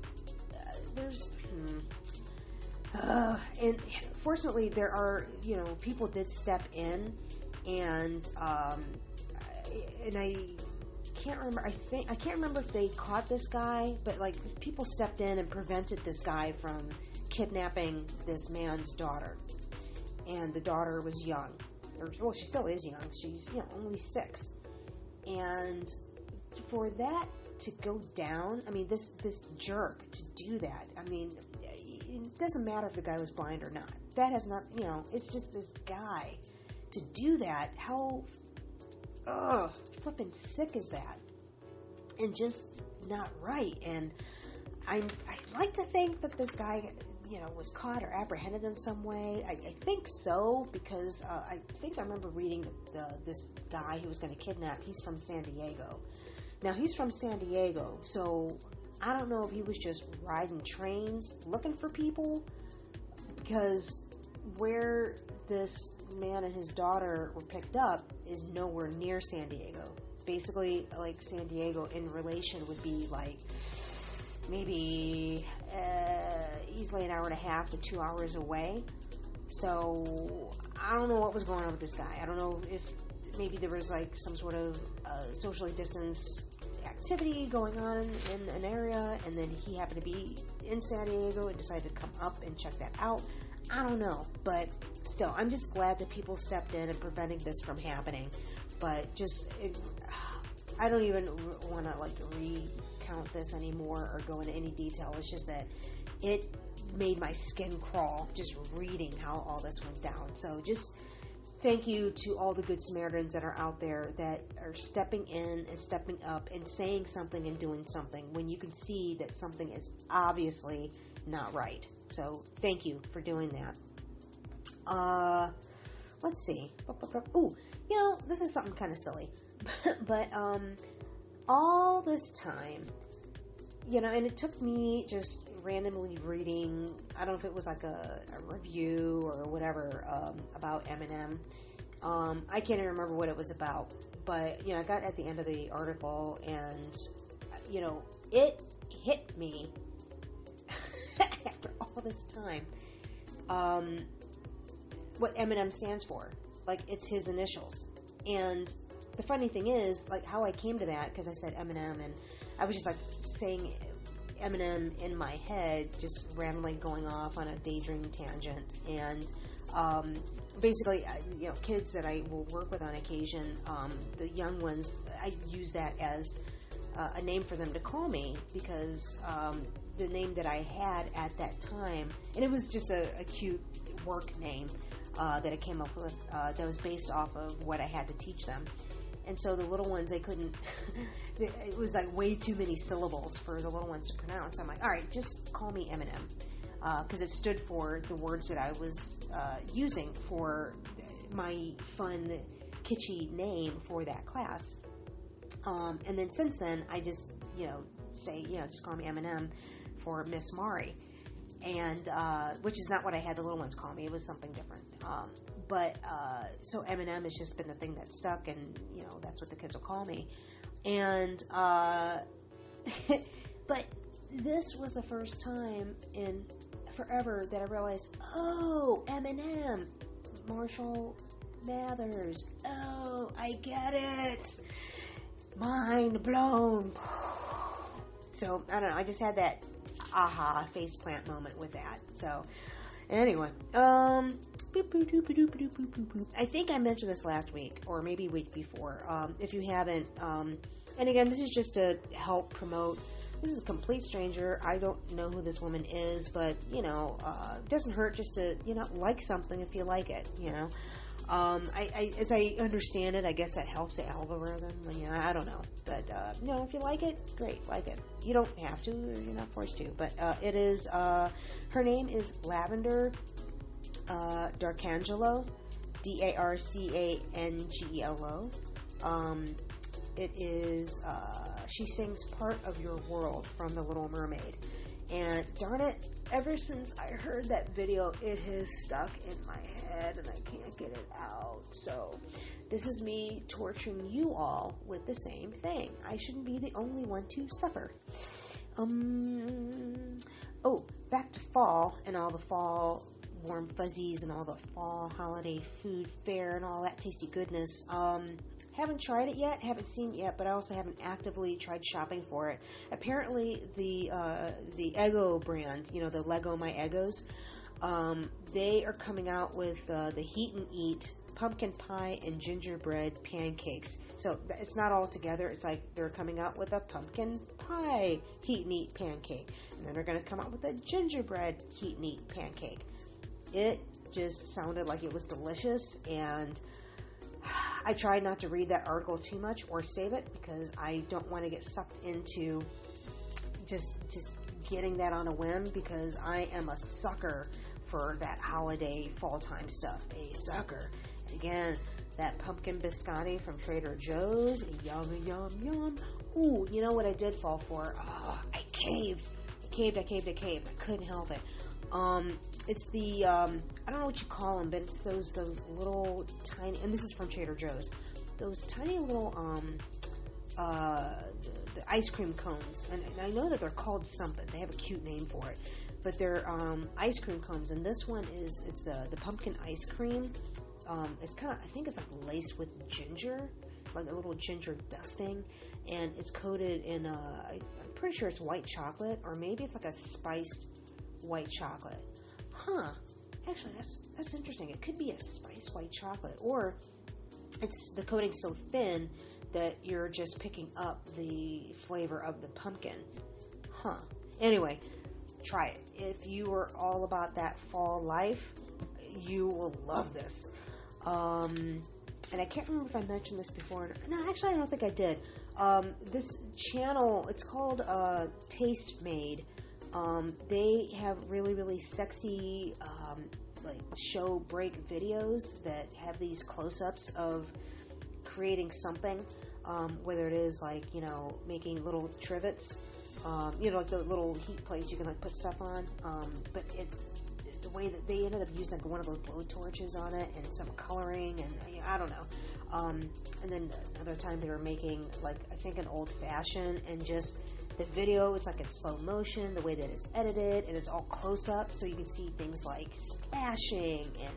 and fortunately there are, people did step in, and I can't remember, I can't remember if they caught this guy, but people stepped in and prevented this guy from kidnapping this man's daughter. And the daughter was young, well, she still is young. She's, only 6. And for that to go down, this jerk to do that, it doesn't matter if the guy was blind or not. That has not, it's just this guy to do that. How, flippin' sick is that? And just not right. And I like to think that this guy, was caught or apprehended in some way. I think so, because I think I remember reading that this guy who was going to kidnap, he's from San Diego. Now, he's from San Diego, so I don't know if he was just riding trains looking for people, because where this man and his daughter were picked up is nowhere near San Diego. Basically, San Diego in relation would be maybe easily an hour and a half to 2 hours away. So I don't know what was going on with this guy. I don't know if maybe there was some sort of socially distanced activity going on in an area, and then he happened to be in San Diego and decided to come up and check that out. I don't know, but still, I'm just glad that people stepped in and preventing this from happening. But I don't even want to recount this anymore or go into any detail. It's just that it made my skin crawl just reading how all this went down. So just thank you to all the good Samaritans that are out there that are stepping in and stepping up and saying something and doing something when you can see that something is obviously not right. So thank you for doing that. Let's see. Ooh, this is something kind of silly. But all this time, and it took me just randomly reading, I don't know if it was a review or whatever, about Eminem. I can't even remember what it was about, but, I got at the end of the article, and, it hit me after all this time, what Eminem stands for. It's his initials. And the funny thing is, how I came to that, because I said Eminem, and I was just saying M&M in my head, just randomly going off on a daydream tangent. And basically, kids that I will work with on occasion, the young ones, I use that as a name for them to call me, because the name that I had at that time, and it was just a cute work name that I came up with that was based off of what I had to teach them. And so the little ones, they couldn't, it was like way too many syllables for the little ones to pronounce. I'm like, all right, just call me M&M, because it stood for the words that I was using for my fun, kitschy name for that class. And then since then, I just, say, just call me M&M for Miss Mari. And, which is not what I had the little ones call me. It was something different. So M&M has just been the thing that stuck, and, that's what the kids will call me. And, but this was the first time in forever that I realized, oh, M&M, Marshall Mathers. Oh, I get it. Mind blown. So, I don't know. I just had that aha faceplant moment with that. So, anyway, I think I mentioned this last week, or maybe week before. If you haven't, and again, this is just to help promote. This is a complete stranger. I don't know who this woman is, but it doesn't hurt just to like something if you like it. As I understand it, I guess that helps the algorithm. I don't know, but if you like it, great, like it. You don't have to, or you're not forced to. But it is. Her name is Lavender Darcangelo, Darcangelo. It is. She sings "Part of Your World" from The Little Mermaid, and darn it, ever since I heard that video, it has stuck in my head and I can't get it out. So this is me torturing you all with the same thing. I shouldn't be the only one to suffer. Back to fall and all the fall warm fuzzies and all the fall holiday food fare and all that tasty goodness. Haven't tried it yet, haven't seen it yet, but I also haven't actively tried shopping for it. Apparently, the Eggo brand, the Lego My Eggos, they are coming out with the Heat and Eat pumpkin pie and gingerbread pancakes. So it's not all together. It's like they're coming out with a pumpkin pie Heat and Eat pancake, and then they're going to come out with a gingerbread Heat and Eat pancake. It just sounded like it was delicious, and I tried not to read that article too much or save it because I don't want to get sucked into just getting that on a whim, because I am a sucker for that holiday fall time stuff. A sucker. And again, that pumpkin biscotti from Trader Joe's. Yum, yum, yum. Ooh, you know what I did fall for? I caved. I couldn't help it. It's the, I don't know what you call them, but it's those little tiny, and this is from Trader Joe's, those tiny little, the ice cream cones, and I know that they're called something, they have a cute name for it, but they're, ice cream cones, and this one it's the pumpkin ice cream. It's kind of, I think it's like laced with ginger, like a little ginger dusting, and it's coated in, I'm pretty sure it's white chocolate, or maybe it's like a spiced white chocolate. Huh. Actually, that's interesting. It could be a spiced white chocolate, or it's the coating so thin that you're just picking up the flavor of the pumpkin. Huh. Anyway, try it. If you are all about that fall life, you will love this. And I can't remember if I mentioned this before. No, actually, I don't think I did. This channel, it's called Taste Made. They have really, really sexy, like show break videos that have these close-ups of creating something, whether it is like, making little trivets, like the little heat plates you can like put stuff on, but it's the way that they ended up using like one of those blow torches on it and some coloring, and I don't know. And then another time they were making like, I think an old fashioned, and just the video, it's like in slow motion, the way that it's edited, and it's all close up, so you can see things like splashing and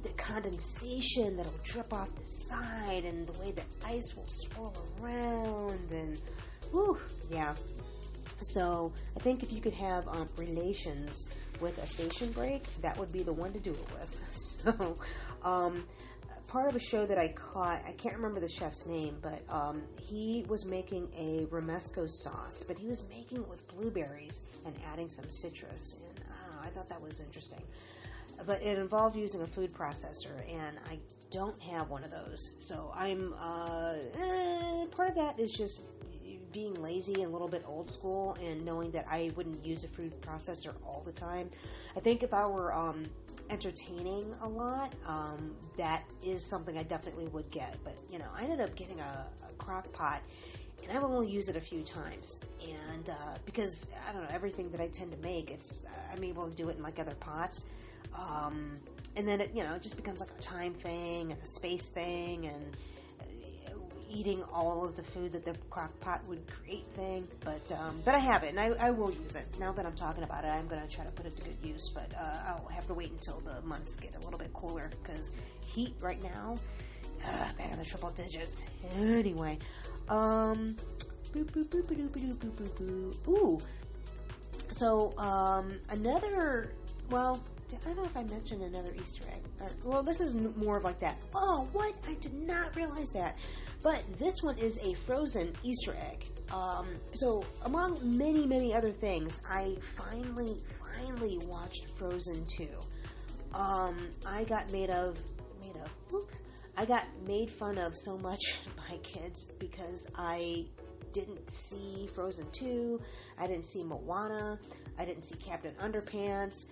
the condensation that'll drip off the side, and the way the ice will swirl around, and whew, yeah. So I think if you could have relations with a station break, that would be the one to do it with. So part of a show that I caught, I can't remember the chef's name, but he was making a romesco sauce, but he was making it with blueberries and adding some citrus. And I don't know, I thought that was interesting. But it involved using a food processor, and I don't have one of those. So I'm, part of that is just being lazy and a little bit old school, and knowing that I wouldn't use a food processor all the time. I think if I were entertaining a lot, that is something I definitely would get. But, you know, I ended up getting a crock pot, and I will only use it a few times. And because, I don't know, everything that I tend to make, I'm able to do it in like other pots. And then it, you know, it just becomes like a time thing and a space thing, and eating all of the food that the crock pot would create thing. But I have it, and I will use it. Now that I'm talking about it, I'm going to try to put it to good use, but I'll have to wait until the months get a little bit cooler, because heat right now, back in the triple digits. Anyway, ooh, so another, well, I don't know if I mentioned another Easter egg. Well, this is more of like that. Oh, what? I did not realize that. But this one is a Frozen Easter egg. So among many, many other things, I finally watched Frozen 2. I got I got made fun of so much by kids because I didn't see Frozen 2. I didn't see Moana. I didn't see Captain Underpants.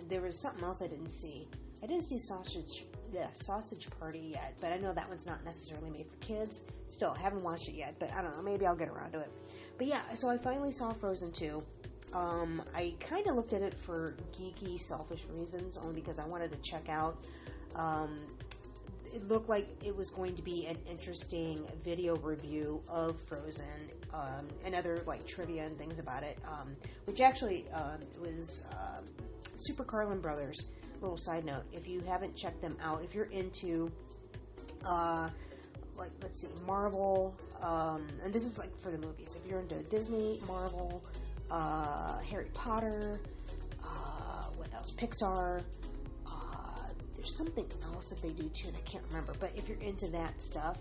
There was something else I didn't see. I didn't see Sausage Party yet, but I know that one's not necessarily made for kids. Still, haven't watched it yet, but I don't know. Maybe I'll get around to it. But yeah, so I finally saw Frozen 2. I kind of looked at it for geeky, selfish reasons, only because I wanted to check out. It looked like it was going to be an interesting video review of Frozen, and other like trivia and things about it, which actually was Super Carlin Brothers. Little side note, if you haven't checked them out, if you're into like, let's see, Marvel, and this is like for the movies, if you're into Disney, Marvel, Harry Potter, what else, Pixar, there's something else that they do too, and I can't remember, but if you're into that stuff,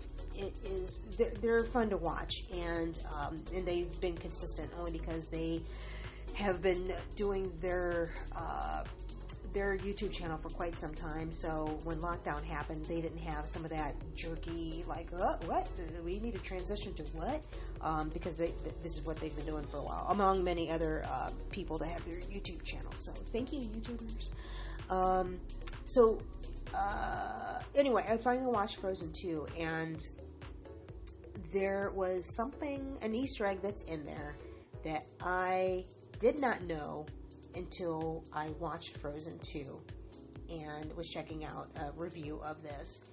they're fun to watch, and they've been consistent only because they have been doing their YouTube channel for quite some time. So when lockdown happened, they didn't have some of that jerky, like, what? We need to transition to what? Because this is what they've been doing for a while, among many other people that have their YouTube channels. So thank you, YouTubers. Anyway, I finally watched Frozen 2, and there was an Easter egg that's in there that I did not know until I watched Frozen 2 and was checking out a review of this,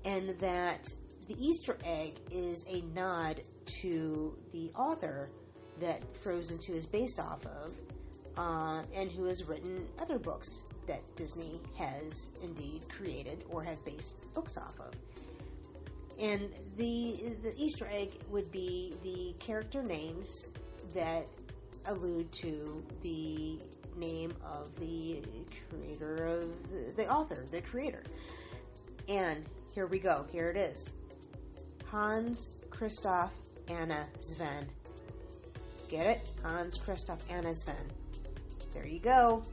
and that the Easter egg is a nod to the author that Frozen 2 is based off of, and who has written other books that Disney has indeed created or have based books off of. And the Easter egg would be the character names that allude to the name of the creator of the author, the creator. And here we go. Here it is. Hans Christoph Anna Sven. Get it? Hans Christoph Anna Sven. There you go.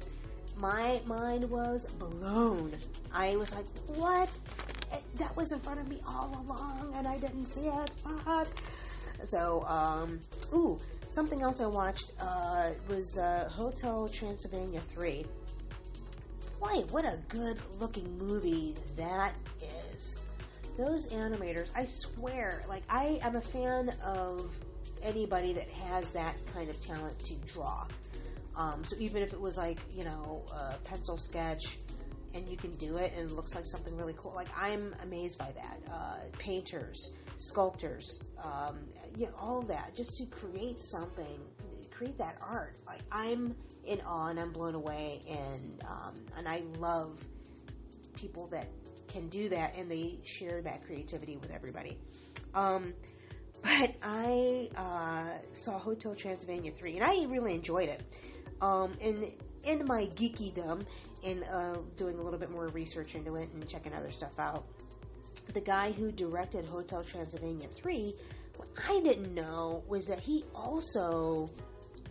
My mind was blown. I was like, what? That was in front of me all along, and I didn't see it. What? So, something else I watched was Hotel Transylvania 3. Boy, what a good-looking movie that is. Those animators, I swear, like, I am a fan of anybody that has that kind of talent to draw. So even if it was like, a pencil sketch, and you can do it, and it looks like something really cool. Like, I'm amazed by that. Painters, sculptors, all of that, just to create something, create that art. Like, I'm in awe, and I'm blown away, and I love people that can do that, and they share that creativity with everybody. But I saw Hotel Transylvania 3, and I really enjoyed it. And in my geekydom, and doing a little bit more research into it and checking other stuff out, the guy who directed Hotel Transylvania 3, what I didn't know was that he also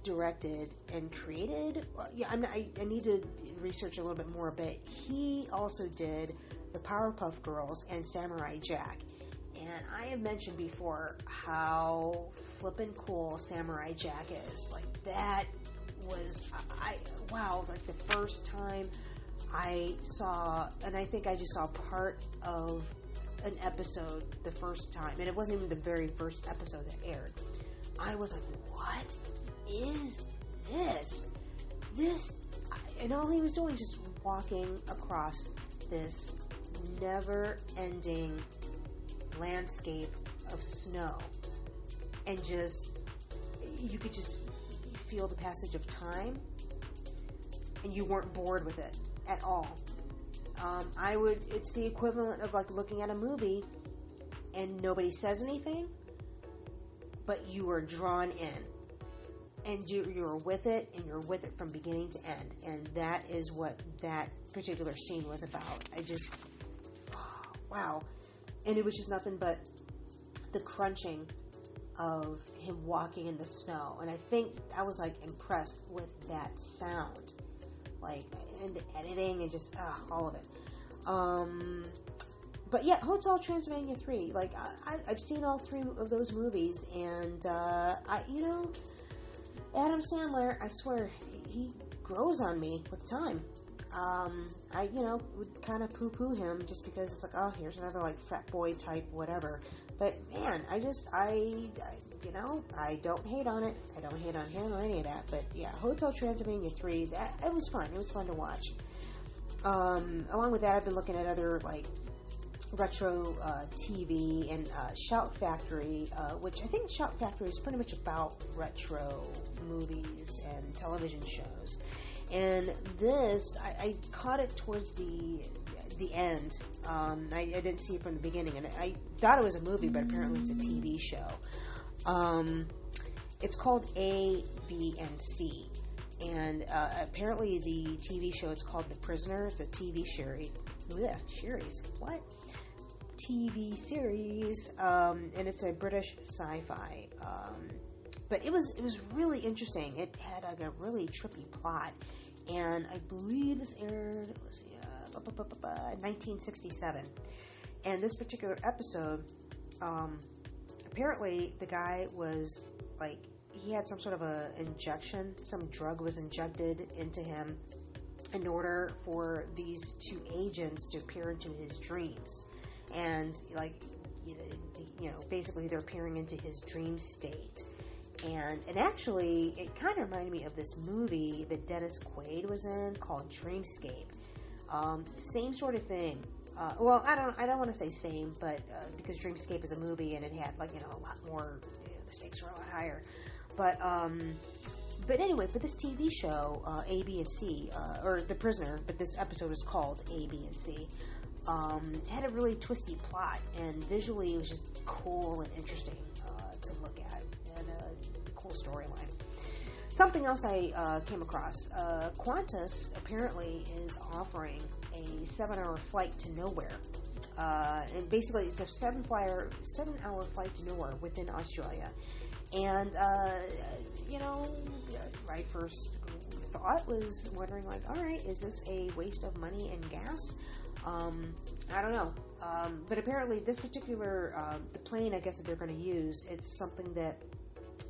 directed and created, I need to research a little bit more, but he also did the Powerpuff Girls and Samurai Jack. And I have mentioned before how flippin' cool Samurai Jack is. Like, that was, like the first time I saw, and I think I just saw part of an episode the first time, and it wasn't even the very first episode that aired. I was like, what is this? And all he was doing was just walking across this never-ending landscape of snow, and you could just feel the passage of time, and you weren't bored with it at all. It's the equivalent of like looking at a movie and nobody says anything, but you are drawn in, and you're with it, and you're with it from beginning to end. And that is what that particular scene was about. Wow. And it was just nothing but the crunching of him walking in the snow. And I think I was like impressed with that sound, like, and the editing, and just all of it. But yeah, Hotel Transylvania 3, like, I've seen all three of those movies, and Adam Sandler, I swear, he grows on me with time. I would kind of poo-poo him just because it's like, oh, here's another, like, frat boy type whatever. But, man, I don't hate on it. I don't hate on him or any of that. But, yeah, Hotel Transylvania 3, it was fun. It was fun to watch. Along with that, I've been looking at other, like, retro TV, and Shout Factory, which I think Shout Factory is pretty much about retro movies and television shows. And this, I caught it towards the end. I didn't see it from the beginning, and I thought it was a movie, but apparently it's a TV show. It's called A, B, and C. And apparently the TV show is called The Prisoner. It's a TV series. What? TV series. And it's a British sci-fi. But it was really interesting. It had like a really trippy plot. And I believe this aired, 1967. And this particular episode, apparently the guy was like, he had some sort of a injection, some drug was injected into him in order for these two agents to appear into his dreams. And like, basically they're appearing into his dream state. And actually, it kind of reminded me of this movie that Dennis Quaid was in called Dreamscape. Same sort of thing. Well, I don't want to say same, but because Dreamscape is a movie and it had a lot more, the stakes were a lot higher. But anyway, this TV show, A, B, and C, or The Prisoner, but this episode is called A, B, and C, had a really twisty plot, and visually it was just cool and interesting to look at, and a cool storyline. Something else I came across, Qantas apparently is offering a 7-hour flight to nowhere. And basically it's a 7-hour flight to nowhere within Australia. And, my first thought was wondering, like, all right, is this a waste of money and gas? I don't know. But apparently this particular, the plane, I guess, that they're going to use, it's something that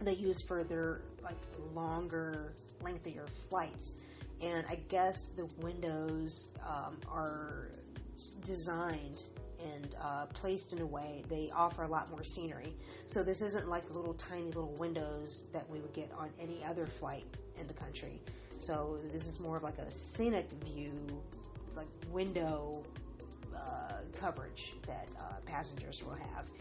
they use for their, like, longer, lengthier flights. And I guess the windows are designed and placed in a way, they offer a lot more scenery. So this isn't like little tiny little windows that we would get on any other flight in the country. So this is more of like a scenic view, like window coverage that passengers will have.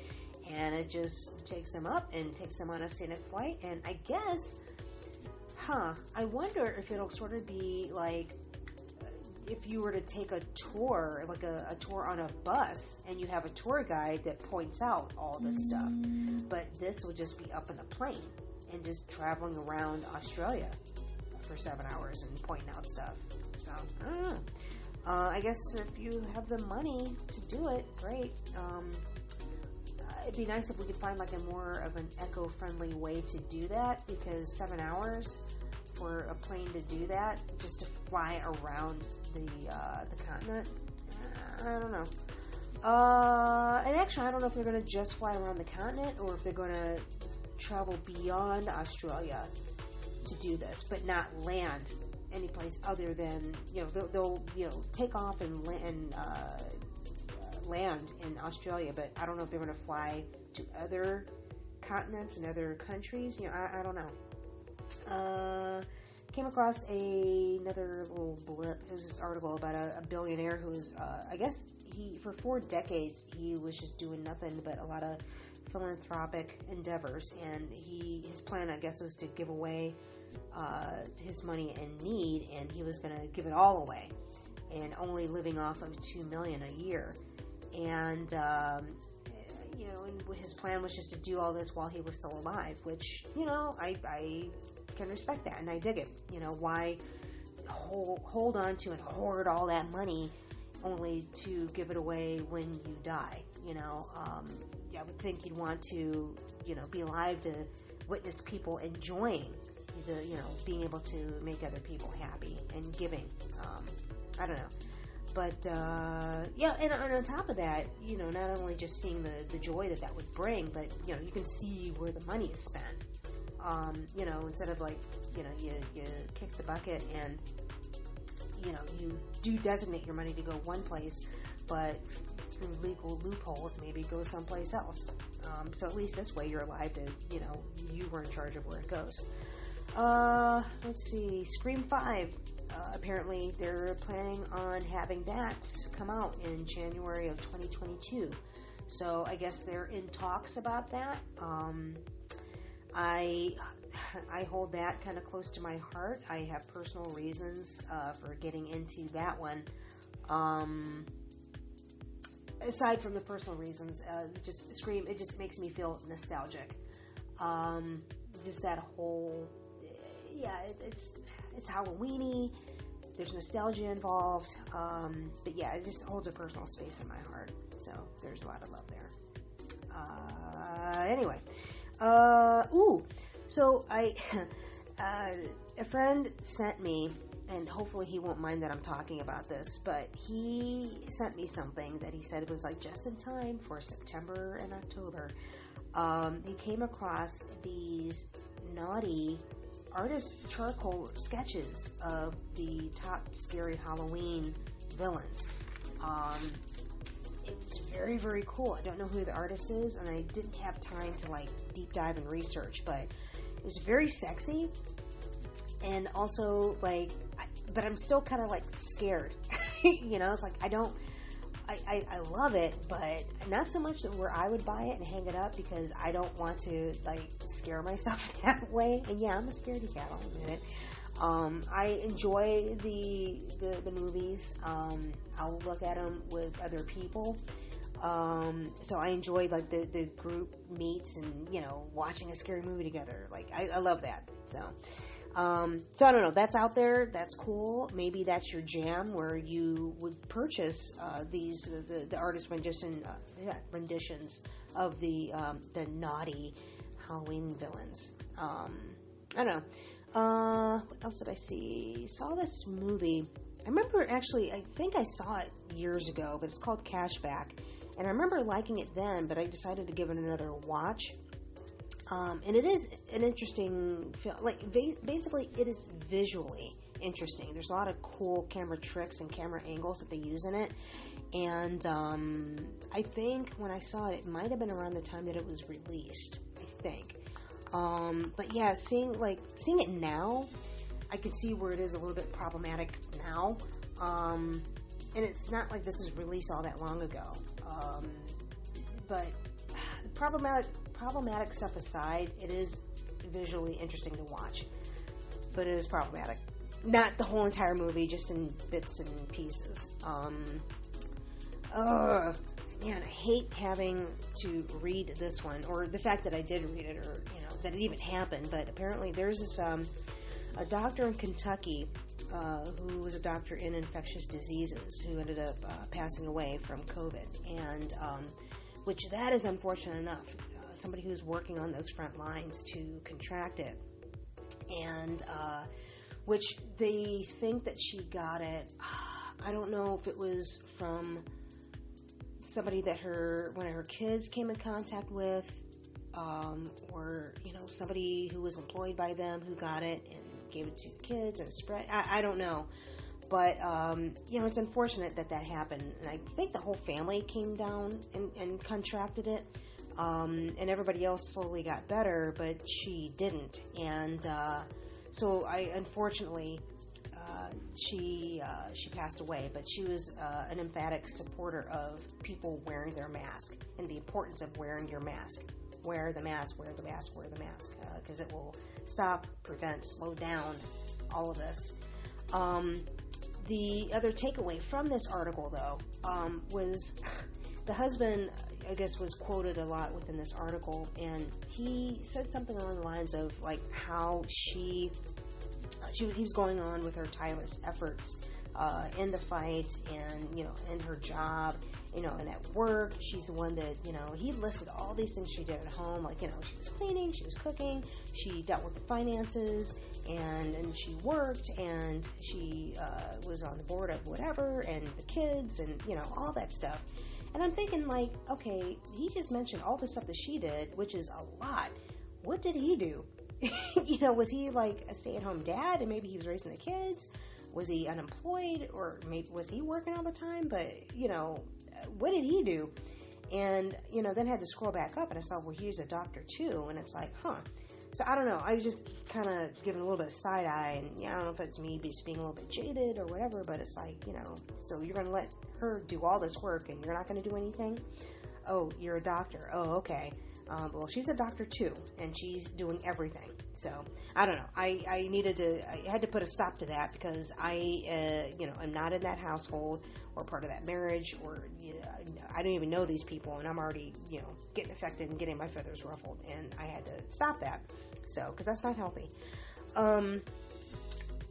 And it just takes them up and takes them on a scenic flight. And I guess, I wonder if it'll sort of be like, if you were to take a tour, like a tour on a bus, and you have a tour guide that points out all this stuff. But this would just be up in a plane and just traveling around Australia for 7 hours and pointing out stuff. So, I don't know. I guess if you have the money to do it, great. It'd be nice if we could find like a more of an eco-friendly way to do that, because 7 hours for a plane to do that, just to fly around the continent, I don't know. And actually, I don't know if they're going to just fly around the continent or if they're going to travel beyond Australia to do this, but not land any place other than, they'll take off and land in Australia, but I don't know if they're going to fly to other continents and other countries. I don't know. Came across another little blip. It was this article about a billionaire who was, I guess for 4 decades, he was just doing nothing but a lot of philanthropic endeavors, and his plan, I guess, was to give away his money in need, and he was going to give it all away, and only living off of $2 million a year. And and his plan was just to do all this while he was still alive, which I can respect that, and I dig it. Why hold on to and hoard all that money only to give it away when you die? I would think you'd want to be alive to witness people enjoying being able to make other people happy and giving. I don't know. But, and on top of that, not only just seeing the joy that would bring, but, you can see where the money is spent. Instead of you kick the bucket and, you do designate your money to go one place, but through legal loopholes, maybe go someplace else. So at least this way you're alive to, you were in charge of where it goes. Let's see, Scream 5. Apparently they're planning on having that come out in January of 2022. So I guess they're in talks about that. I hold that kind of close to my heart. I have personal reasons for getting into that one. Aside from the personal reasons, just Scream, it just makes me feel nostalgic. Just that whole, it's Halloweeny. There's nostalgia involved, but yeah, it just holds a personal space in my heart. So there's a lot of love there. Anyway, so a friend sent me, and hopefully he won't mind that I'm talking about this, but he sent me something that he said was like just in time for September and October. He came across these naughty artist charcoal sketches of the top scary Halloween villains. It was very, very cool. I don't know who the artist is, and I didn't have time to deep dive and research, but it was very sexy, and also but I'm still kind of scared. It's I love it, but not so much where I would buy it and hang it up, because I don't want to scare myself that way. And yeah, I'm a scaredy cat, I'll admit it. I enjoy the movies. I'll look at them with other people. So I enjoy the group meets and watching a scary movie together. I love that. So I don't know. That's out there. That's cool. Maybe that's your jam, where you would purchase the artist renditions of the naughty Halloween villains. I don't know. What else did I see? Saw this movie. I remember actually. I think I saw it years ago, but it's called Cashback, and I remember liking it then. But I decided to give it another watch. And it is an interesting film. Basically, it is visually interesting. There's a lot of cool camera tricks and camera angles that they use in it. And I think when I saw it, it might have been around the time that it was released. I think. But yeah, seeing it now, I can see where it is a little bit problematic now. And it's not like this was released all that long ago. But problematic stuff aside, it is visually interesting to watch, but it is problematic. Not the whole entire movie, just in bits and pieces. Man, I hate having to read this one, or the fact that I did read it, or, that it even happened. But apparently there's this, a doctor in Kentucky, who was a doctor in infectious diseases, who ended up passing away from COVID. And, which that is unfortunate enough. Somebody who's working on those front lines to contract it. And, which they think that she got it. I don't know if it was from somebody that one of her kids came in contact with, or, somebody who was employed by them who got it and gave it to the kids and spread. I don't know. But, it's unfortunate that happened. And I think the whole family came down and contracted it. And everybody else slowly got better, but she didn't. And, so unfortunately, she passed away, but she was an emphatic supporter of people wearing their mask and the importance of wearing your mask. Wear the mask, wear the mask, wear the mask, because it will stop, prevent, slow down all of this. The other takeaway from this article, though, was the husband, I guess, was quoted a lot within this article, and he said something along the lines of, like, how he was going on with her tireless efforts in the fight, and, in her job, and at work. She's the one that, he listed all these things she did at home, like, she was cleaning, she was cooking, she dealt with the finances, and she worked, and she was on the board of whatever, and the kids, and, all that stuff. And I'm thinking, like, okay, he just mentioned all the stuff that she did, which is a lot. What did he do? Was he like a stay-at-home dad, and maybe he was raising the kids? Was he unemployed, or maybe was he working all the time? But, what did he do? And, then had to scroll back up, and I saw, well, he's a doctor too, and it's like, huh. So I don't know, I was just kind of giving a little bit of side-eye, and I don't know if it's me just being a little bit jaded or whatever, but it's like, so you're going to let her do all this work, and you're not going to do anything? Oh, you're a doctor. Oh, okay. Well, she's a doctor too, and she's doing everything. So I don't know. I had to put a stop to that, because I am not in that household or part of that marriage, or I don't even know these people, and I'm already getting affected and getting my feathers ruffled, and I had to stop that. So, because that's not healthy.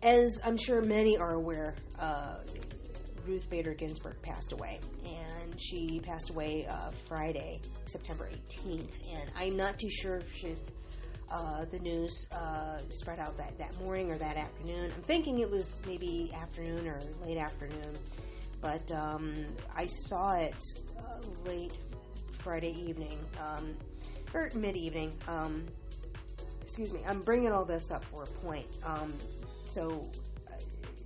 As I'm sure many are aware, Ruth Bader Ginsburg passed away, and she passed away Friday, September 18th, and I'm not too sure if the news spread out that morning or that afternoon. I'm thinking it was maybe afternoon or late afternoon, but I saw it late Friday evening, or mid-evening. Excuse me, I'm bringing all this up for a point. So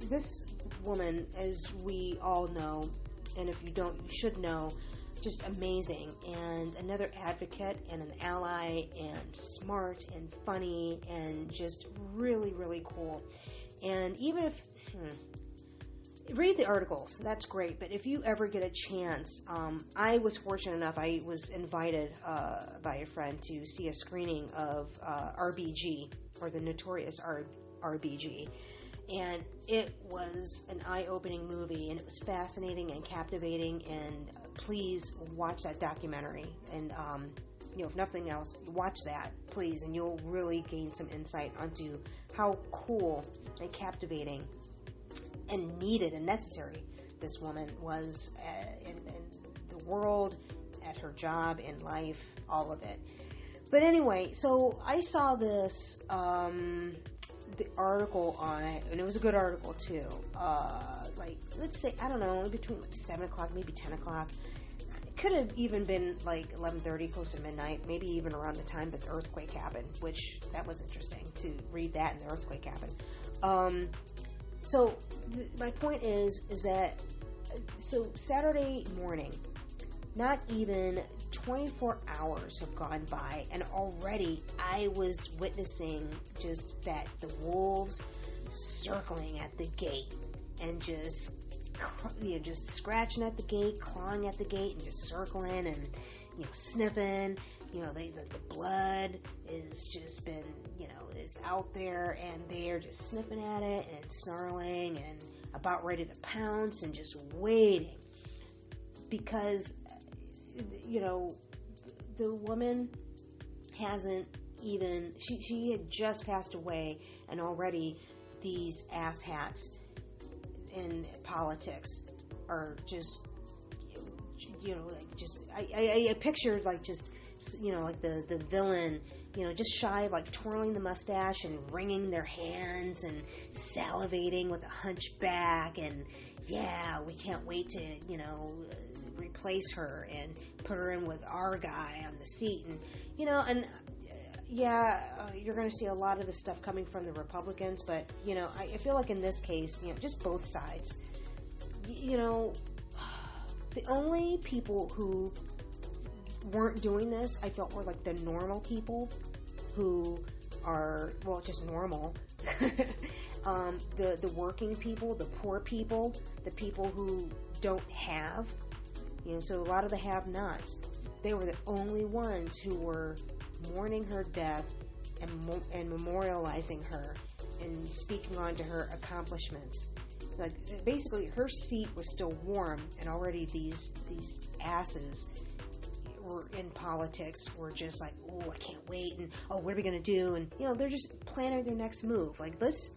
this woman, as we all know, and if you don't, you should know, just amazing, and another advocate and an ally, and smart and funny, and just really, really cool. And even if read the articles, that's great, but if you ever get a chance, I was fortunate enough, I was invited by a friend to see a screening of RBG, or the Notorious RBG. And it was an eye-opening movie, and it was fascinating and captivating, and please watch that documentary. And, if nothing else, watch that, please, and you'll really gain some insight onto how cool and captivating and needed and necessary this woman was in the world, at her job, in life, all of it. But anyway, so I saw this, the article on it, and it was a good article too. Let's say, I don't know, between 7 o'clock, maybe 10 o'clock. It could have even been like 11:30, close to midnight, maybe even around the time that the earthquake happened, which that was interesting to read that, and the earthquake happened. So my point is that, so Saturday morning, not even 24 hours have gone by, and already I was witnessing just that, the wolves circling at the gate, and just scratching at the gate, clawing at the gate, and just circling, and sniffing, the blood is just been, it's out there, and they're just sniffing at it and snarling and about ready to pounce and just waiting. Because, the woman hasn't even, she had just passed away, and already these asshats in politics are just, I pictured like just, like the villain, just shy of like twirling the mustache and wringing their hands and salivating with a hunchback, and yeah, we can't wait to, replace her and put her in with our guy on the seat, and, you're going to see a lot of this stuff coming from the Republicans, but, I feel like in this case, just both sides, the only people who weren't doing this, I felt, were like the normal people who are, well, just normal. The working people, the poor people, the people who don't have, so a lot of the have-nots, they were the only ones who were mourning her death and memorializing her and speaking on to her accomplishments. Like, basically, her seat was still warm, and already these asses were in politics were just like, oh, I can't wait, and oh, what are we gonna do? And they're just planning their next move. Like, let's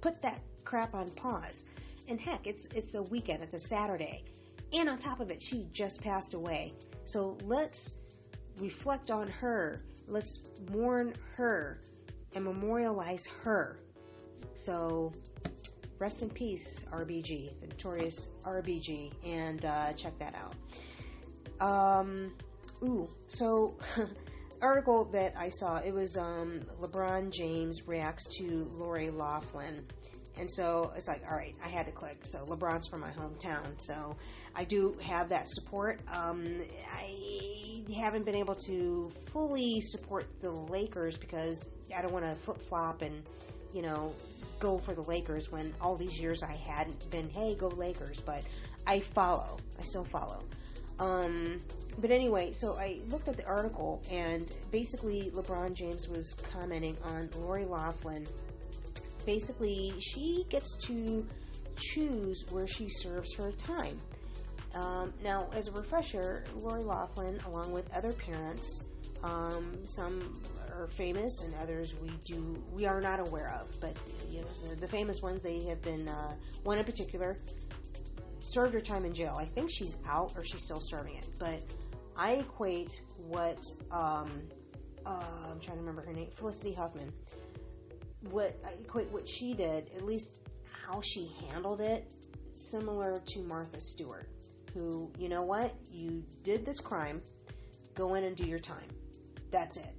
put that crap on pause. And heck, it's a weekend, it's a Saturday, and on top of it, she just passed away. So let's reflect on her. Let's mourn her and memorialize her. So, rest in peace, RBG, the Notorious RBG, and check that out. So article that I saw, it was LeBron James reacts to Lori Loughlin, and so it's like, all right, I had to click. So LeBron's from my hometown, so I do have that support. I haven't been able to fully support the Lakers because I don't want to flip-flop and go for the Lakers when all these years I hadn't been, hey, go Lakers, but I still follow. But anyway, so I looked at the article, and basically LeBron James was commenting on Lori Loughlin. Basically, she gets to choose where she serves her time. Now, as a refresher, Lori Loughlin, along with other parents, some are famous and others we are not aware of, but the famous ones, they have been, one in particular served her time in jail. I think she's out or she's still serving it, but I equate what I'm trying to remember her name, Felicity Huffman, I equate what she did, at least how she handled it, similar to Martha Stewart, who, you know what, you did this crime, go in and do your time. That's it.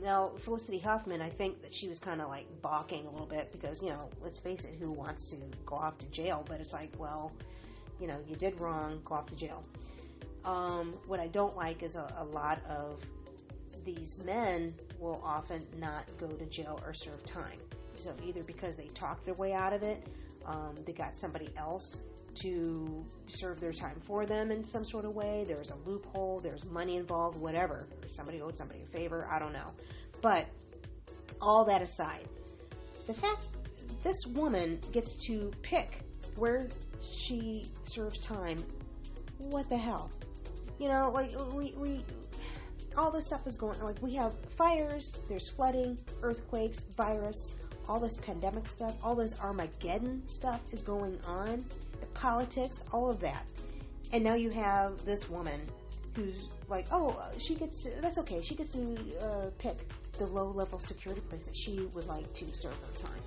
Now, Felicity Huffman, I think that she was kind of like balking a little bit because, let's face it, who wants to go off to jail? But it's like, well, you did wrong, go off to jail. What I don't like is a lot of these men will often not go to jail or serve time. So either because they talked their way out of it, they got somebody else to serve their time for them in some sort of way. There's a loophole, there's money involved, whatever. Or somebody owed somebody a favor, I don't know. But all that aside, the fact this woman gets to pick where she serves time, what the hell? Like we all this stuff is going, like we have fires, there's flooding, earthquakes, virus, all this pandemic stuff, all this Armageddon stuff is going on. Politics, all of that, and now you have this woman who's like, she gets to, that's okay, she gets to pick the low-level security place that she would like to serve her time.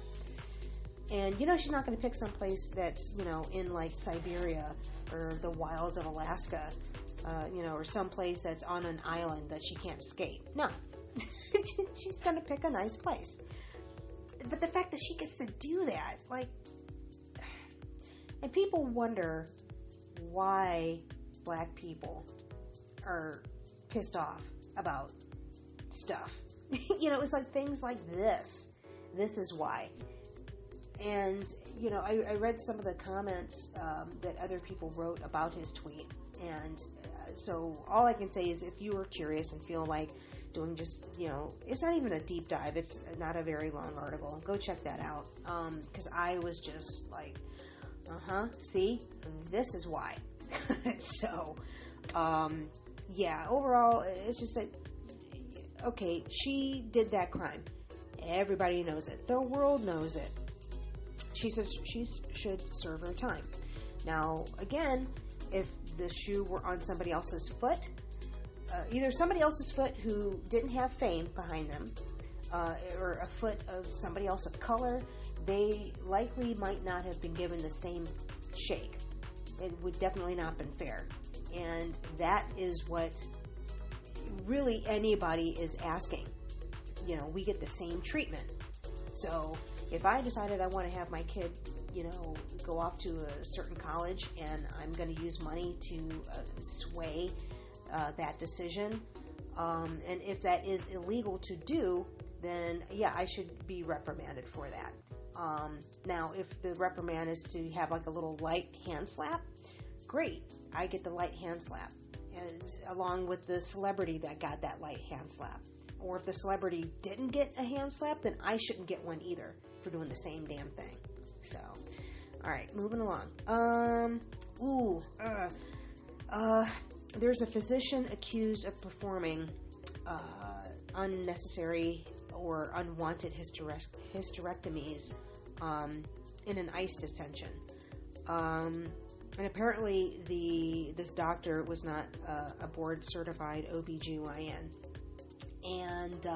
And she's not going to pick some place that's in like Siberia or the wilds of Alaska, or some place that's on an island that she can't escape. No, she's going to pick a nice place. But the fact that she gets to do that, like. And people wonder why black people are pissed off about stuff. It's like things like this. This is why. And, I read some of the comments that other people wrote about his tweet. And so all I can say is if you are curious and feel like doing just, it's not even a deep dive. It's not a very long article. Go check that out. Because I was just like, see, this is why. So, yeah, overall, it's just that, okay, she did that crime. Everybody knows it. The world knows it. She says she should serve her time. Now, again, if the shoe were on somebody else's foot, either somebody else's foot who didn't have fame behind them, or a foot of somebody else of color, they likely might not have been given the same shake. It would definitely not have been fair. And that is what really anybody is asking. We get the same treatment. So if I decided I want to have my kid, go off to a certain college and I'm going to use money to sway that decision, and if that is illegal to do, then yeah, I should be reprimanded for that. Now, if the reprimand is to have like a little light hand slap, great, I get the light hand slap, and along with the celebrity that got that light hand slap. Or if the celebrity didn't get a hand slap, then I shouldn't get one either for doing the same damn thing. So, all right, moving along. There's a physician accused of performing unnecessary or unwanted hysterectomies in an ICE detention. And apparently this doctor was not a board-certified OBGYN. And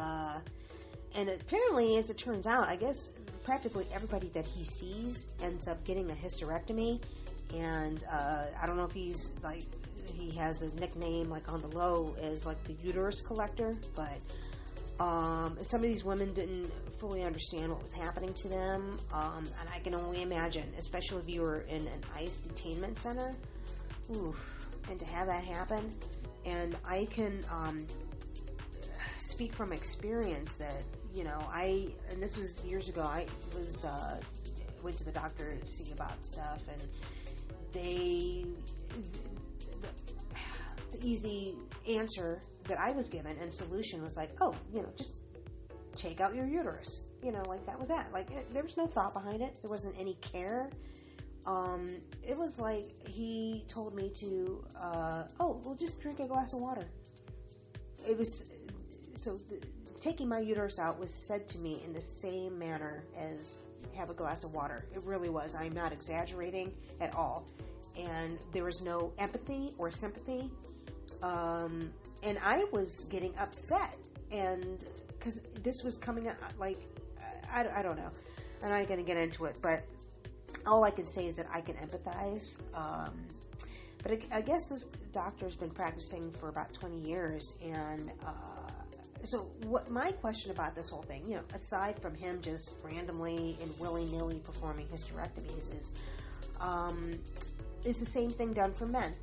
apparently, as it turns out, I guess practically everybody that he sees ends up getting a hysterectomy. And I don't know if he has a nickname like on the low as like the uterus collector, but some of these women didn't fully understand what was happening to them, and I can only imagine, especially if you were in an ICE detainment center, and to have that happen. And I can speak from experience that, and this was years ago, I went to the doctor to see about stuff, and the easy answer that I was given and solution was like, just take out your uterus. Like that was that. Like there was no thought behind it. There wasn't any care. It was like he told me to, just drink a glass of water. It was, taking my uterus out was said to me in the same manner as have a glass of water. It really was. I'm not exaggerating at all. And there was no empathy or sympathy. And I was getting upset, and because this was coming up, like, I don't know. I'm not going to get into it, but all I can say is that I can empathize. But I guess this doctor's been practicing for about 20 years, and so what my question about this whole thing, aside from him just randomly and willy-nilly performing hysterectomies, is the same thing done for men?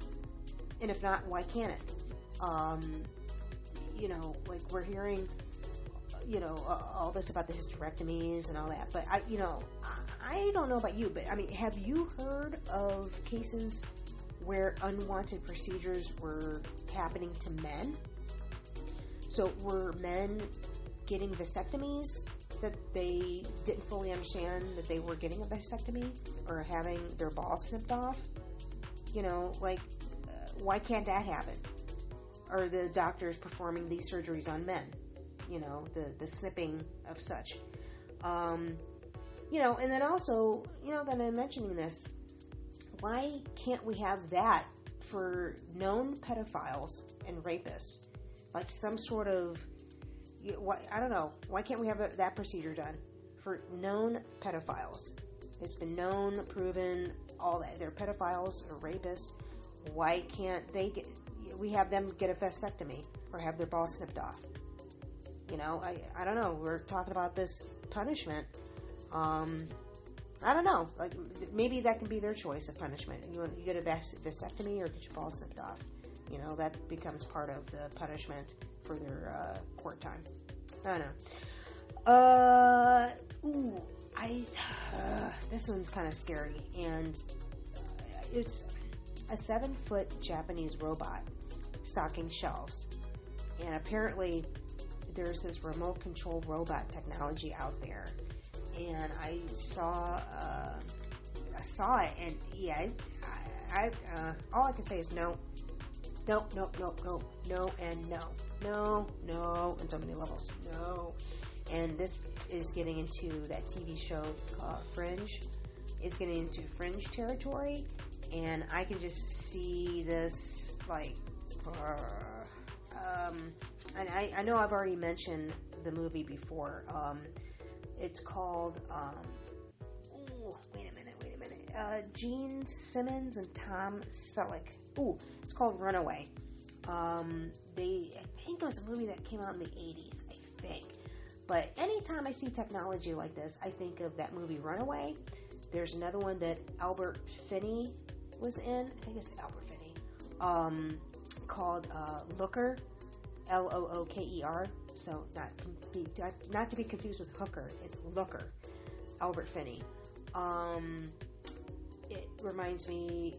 And if not, why can't it? Like we're hearing, all this about the hysterectomies and all that, but I don't know about you, but I mean, have you heard of cases where unwanted procedures were happening to men? So were men getting vasectomies that they didn't fully understand that they were getting a vasectomy, or having their balls snipped off? Why can't that happen? Or the doctors performing these surgeries on men, the snipping of such. And then also, that I'm mentioning this, why can't we have that for known pedophiles and rapists? Like some sort of, I don't know, why can't we have that procedure done for known pedophiles? It's been known, proven, all that. They're pedophiles or rapists. Why can't we have them get a vasectomy or have their balls snipped off? I don't know. We're talking about this punishment. I don't know. Like maybe that can be their choice of punishment. You get a vasectomy or get your balls snipped off. That becomes part of the punishment for their court time. I don't know. This one's kind of scary, and a 7-foot Japanese robot stocking shelves. And apparently there's this remote control robot technology out there. And I saw it, and yeah, I all I can say is no, and on so many levels, no. And this is getting into that TV show Fringe. It's getting into Fringe territory, and I can just see this, like, and I know I've already mentioned the movie before. It's called, wait a minute. Gene Simmons and Tom Selleck. It's called Runaway. I think it was a movie that came out in the 80s, I think. But anytime I see technology like this, I think of that movie Runaway. There's another one that Albert Finney was in. I think it's Albert Finney. Called Looker. Looker. So not to be confused with Hooker. It's Looker. Albert Finney. It reminds me,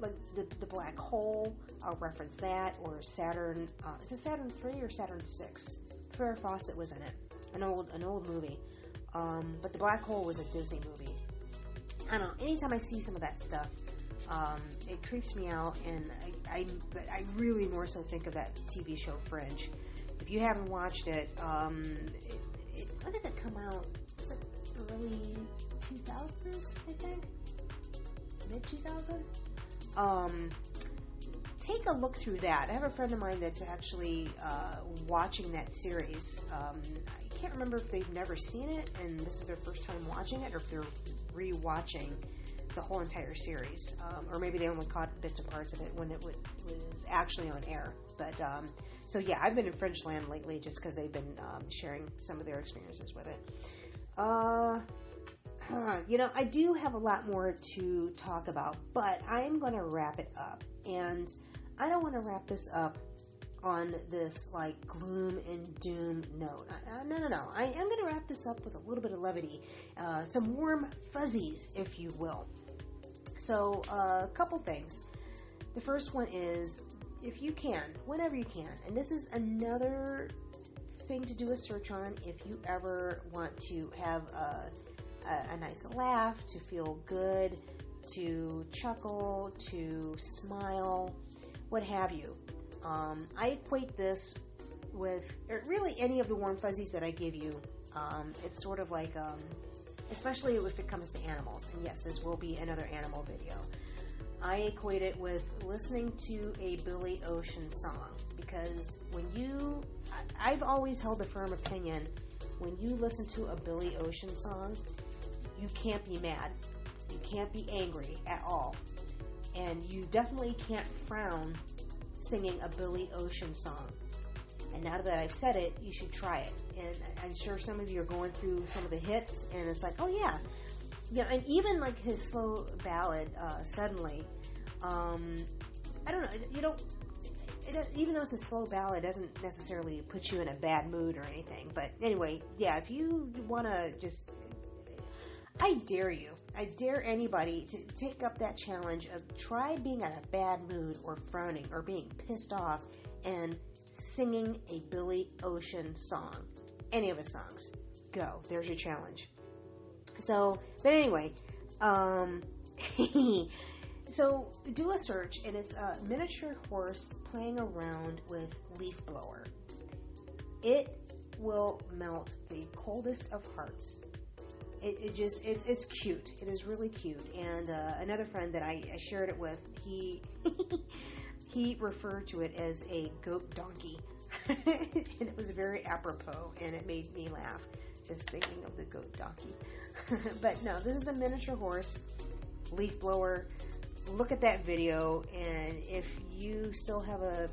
like the black hole. I'll reference that, or Saturn. Is it Saturn 3 or Saturn 6? Farrah Fawcett was in it. An old movie. But the black hole was a Disney movie. I don't know. Anytime I see some of that stuff, it creeps me out, and I really more so think of that TV show Fringe. If you haven't watched it, when did it come out? Was it early 2000s, I think? Mid 2000? Take a look through that. I have a friend of mine that's actually watching that series. I can't remember if they've never seen it and this is their first time watching it, or if they're re-watching the whole entire series, or maybe they only caught bits and parts of it when it was actually on air. But so yeah, I've been in French land lately just because they've been sharing some of their experiences with it. I do have a lot more to talk about, but I am going to wrap it up, and I don't want to wrap this up on this like gloom and doom note. No. I am going to wrap this up with a little bit of levity, some warm fuzzies, if you will. So, a couple things. The first one is, if you can, whenever you can, and this is another thing to do a search on if you ever want to have a nice laugh, to feel good, to chuckle, to smile, what have you. I equate this with really any of the warm fuzzies that I give you. It's sort of like, especially if it comes to animals, and yes, this will be another animal video. I equate it with listening to a Billy Ocean song, because I've always held the firm opinion, when you listen to a Billy Ocean song, you can't be mad, you can't be angry at all, and you definitely can't frown singing a Billy Ocean song. And now that I've said it, you should try it. And I'm sure some of you are going through some of the hits, and it's like, oh yeah. And even like his slow ballad, Suddenly, I don't know, even though it's a slow ballad, it doesn't necessarily put you in a bad mood or anything. But anyway, yeah, if you want to just, I dare anybody to take up that challenge of try being in a bad mood or frowning or being pissed off and singing a Billy Ocean song. Any of his songs. Go. There's your challenge. So, but anyway, so do a search, and it's a miniature horse playing around with leaf blower. It will melt the coldest of hearts. It's cute. It is really cute. And another friend that I shared it with, he he referred to it as a goat donkey. And it was very apropos, and it made me laugh just thinking of the goat donkey. But no, this is a miniature horse, leaf blower. Look at that video, and if you still have a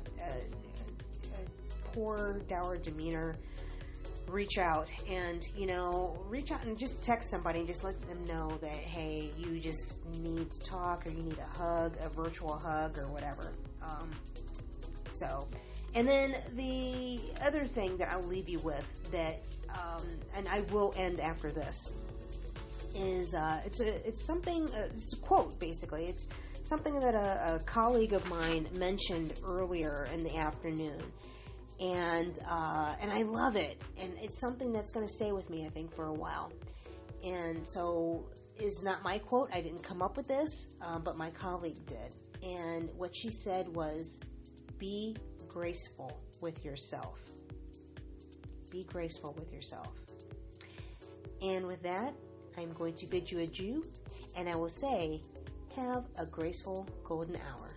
poor, dour demeanor, reach out and just text somebody and just let them know that, hey, you just need to talk, or you need a hug, a virtual hug, or whatever. And then the other thing that I'll leave you with that, and I will end after this, is it's something. It's a quote, basically. It's something that a colleague of mine mentioned earlier in the afternoon. And I love it. And it's something that's going to stay with me, I think, for a while. And so it's not my quote. I didn't come up with this, but my colleague did. And what she said was, be graceful with yourself. Be graceful with yourself. And with that, I'm going to bid you adieu. And I will say, have a graceful golden hour.